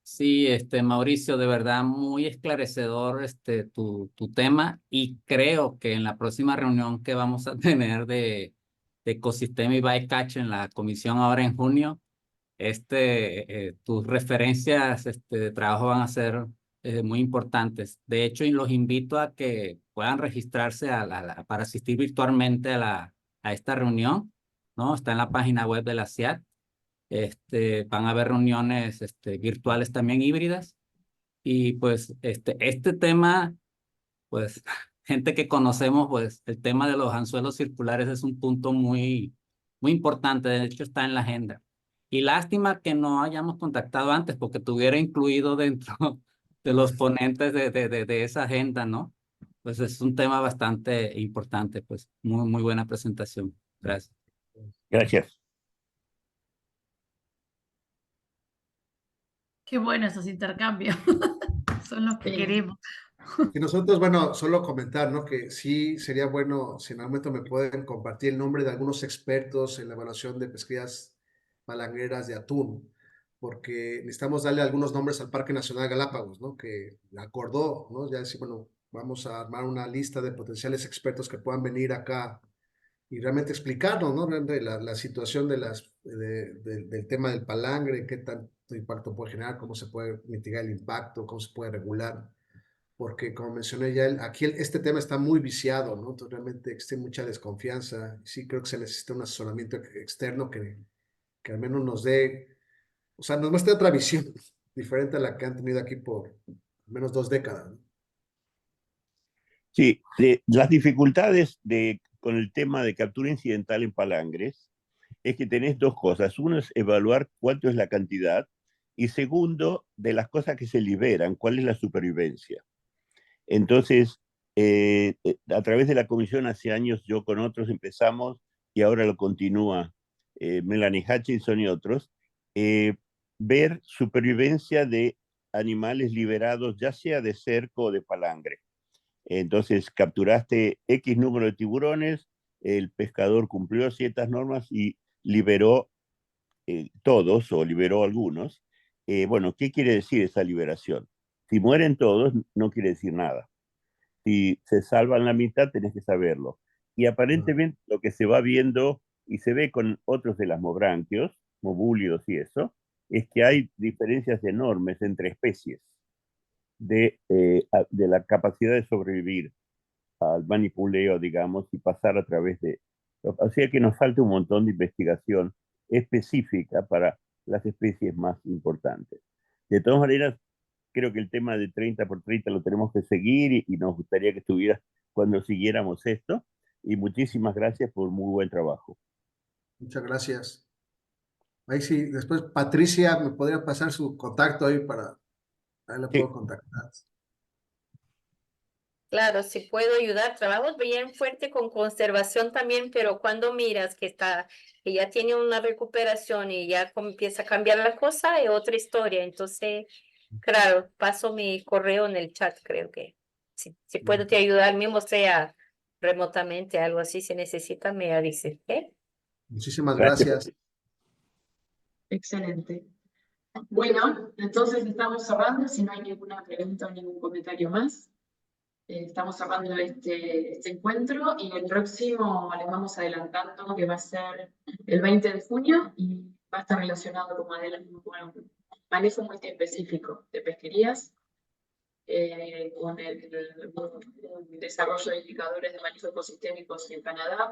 Sí, Mauricio, de verdad muy esclarecedor tu tema, y creo que en la próxima reunión que vamos a tener de ecosistema y bycatch en la comisión ahora en junio, tus referencias de trabajo van a ser muy importantes. De hecho, y los invito a que puedan registrarse para asistir virtualmente a esta reunión, ¿no? Está en la página web de la CIAT. Van a haber reuniones virtuales también híbridas, y pues este tema, pues gente que conocemos, pues el tema de los anzuelos circulares es un punto muy, muy importante. De hecho está en la agenda, y lástima que no hayamos contactado antes, porque te hubiera incluido dentro de los ponentes de esa agenda, ¿no? Pues es un tema bastante importante. Pues muy, muy buena presentación. Gracias. Gracias. Qué bueno esos intercambios. Son los que Sí. queremos. Y nosotros, bueno, solo comentar, ¿no? Que sí sería bueno si en algún momento me pueden compartir el nombre de algunos expertos en la evaluación de pesquerías palangreras de atún, porque necesitamos darle algunos nombres al Parque Nacional Galápagos, ¿no? Que acordó, ¿no? Ya decir, bueno, vamos a armar una lista de potenciales expertos que puedan venir acá y realmente explicarnos, ¿no? Realmente la situación del tema del palangre, qué tanto impacto puede generar, cómo se puede mitigar el impacto, cómo se puede regular, porque como mencioné ya, aquí este tema está muy viciado, ¿no? Entonces realmente existe mucha desconfianza. Sí creo que se necesita un asesoramiento externo que al menos nos dé, o sea, nos muestre otra visión diferente a la que han tenido aquí por al menos 2 décadas, ¿no? Sí, las dificultades con el tema de captura incidental en palangres es que tenés dos cosas. Uno es evaluar cuánto es la cantidad, y segundo, de las cosas que se liberan, cuál es la supervivencia. Entonces, a través de la comisión hace años yo con otros empezamos, y ahora lo continúa Melanie Hutchinson y otros, ver supervivencia de animales liberados, ya sea de cerco o de palangre. Entonces, capturaste X número de tiburones, el pescador cumplió ciertas normas y liberó todos o liberó algunos. Bueno, ¿qué quiere decir esa liberación? Si mueren todos, no quiere decir nada. Si se salvan la mitad, tenés que saberlo. Y aparentemente lo que se va viendo y se ve con otros de las elasmobranquios, mobúlidos y eso, es que hay diferencias enormes entre especies de la capacidad de sobrevivir al manipuleo, digamos, y pasar a través de... O sea que nos falta un montón de investigación específica para las especies más importantes. De todas maneras, creo que el tema de 30 por 30 lo tenemos que seguir, y nos gustaría que estuviera cuando siguiéramos esto. Y muchísimas gracias por muy buen trabajo. Muchas gracias. Ahí sí, después Patricia me podría pasar su contacto ahí para, ahí la puedo Sí. contactar. Claro, si puedo ayudar, trabajos bien fuerte con conservación también, pero cuando miras que ya tiene una recuperación y ya empieza a cambiar la cosa, es otra historia. Entonces, claro, paso mi correo en el chat, creo que si puedo te ayudar, mismo sea remotamente, algo así, si necesita, me avise. Muchísimas Gracias. gracias. Excelente. Bueno, entonces estamos cerrando, si no hay ninguna pregunta o ningún comentario más. Estamos cerrando este encuentro, y el próximo les vamos adelantando que va a ser el 20 de junio y va a estar relacionado con un manejo multiespecífico de pesquerías, con el desarrollo de indicadores de manejo ecosistémicos en Canadá.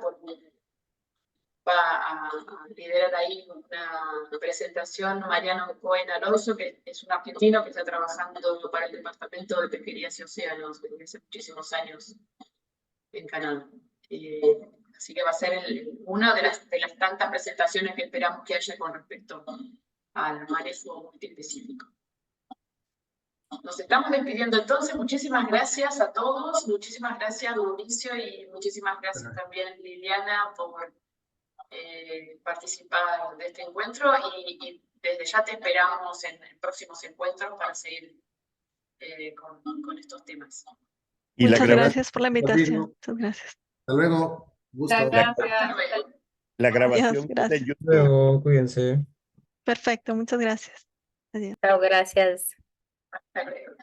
Va a liderar ahí una presentación Mariano Cohen Alonso, que es un argentino que está trabajando para el Departamento de Pesquerías y Océanos desde hace muchísimos años en Canadá. Así que va a ser una de las tantas presentaciones que esperamos que haya con respecto al manejo multiespecífico. Nos estamos despidiendo entonces. Muchísimas gracias a todos. Muchísimas gracias, Mauricio, y muchísimas gracias también, Liliana, por participar de este encuentro. Y desde ya te esperamos en próximos encuentros para seguir con estos temas. Y Muchas la gracias por la invitación. mismo. Muchas gracias. Hasta luego. Gusto. Muchas gracias. Hasta luego. La Adiós, grabación queda en gracias. YouTube. Luego, cuídense. Perfecto, muchas gracias. Adiós. Chao, gracias. Hasta luego.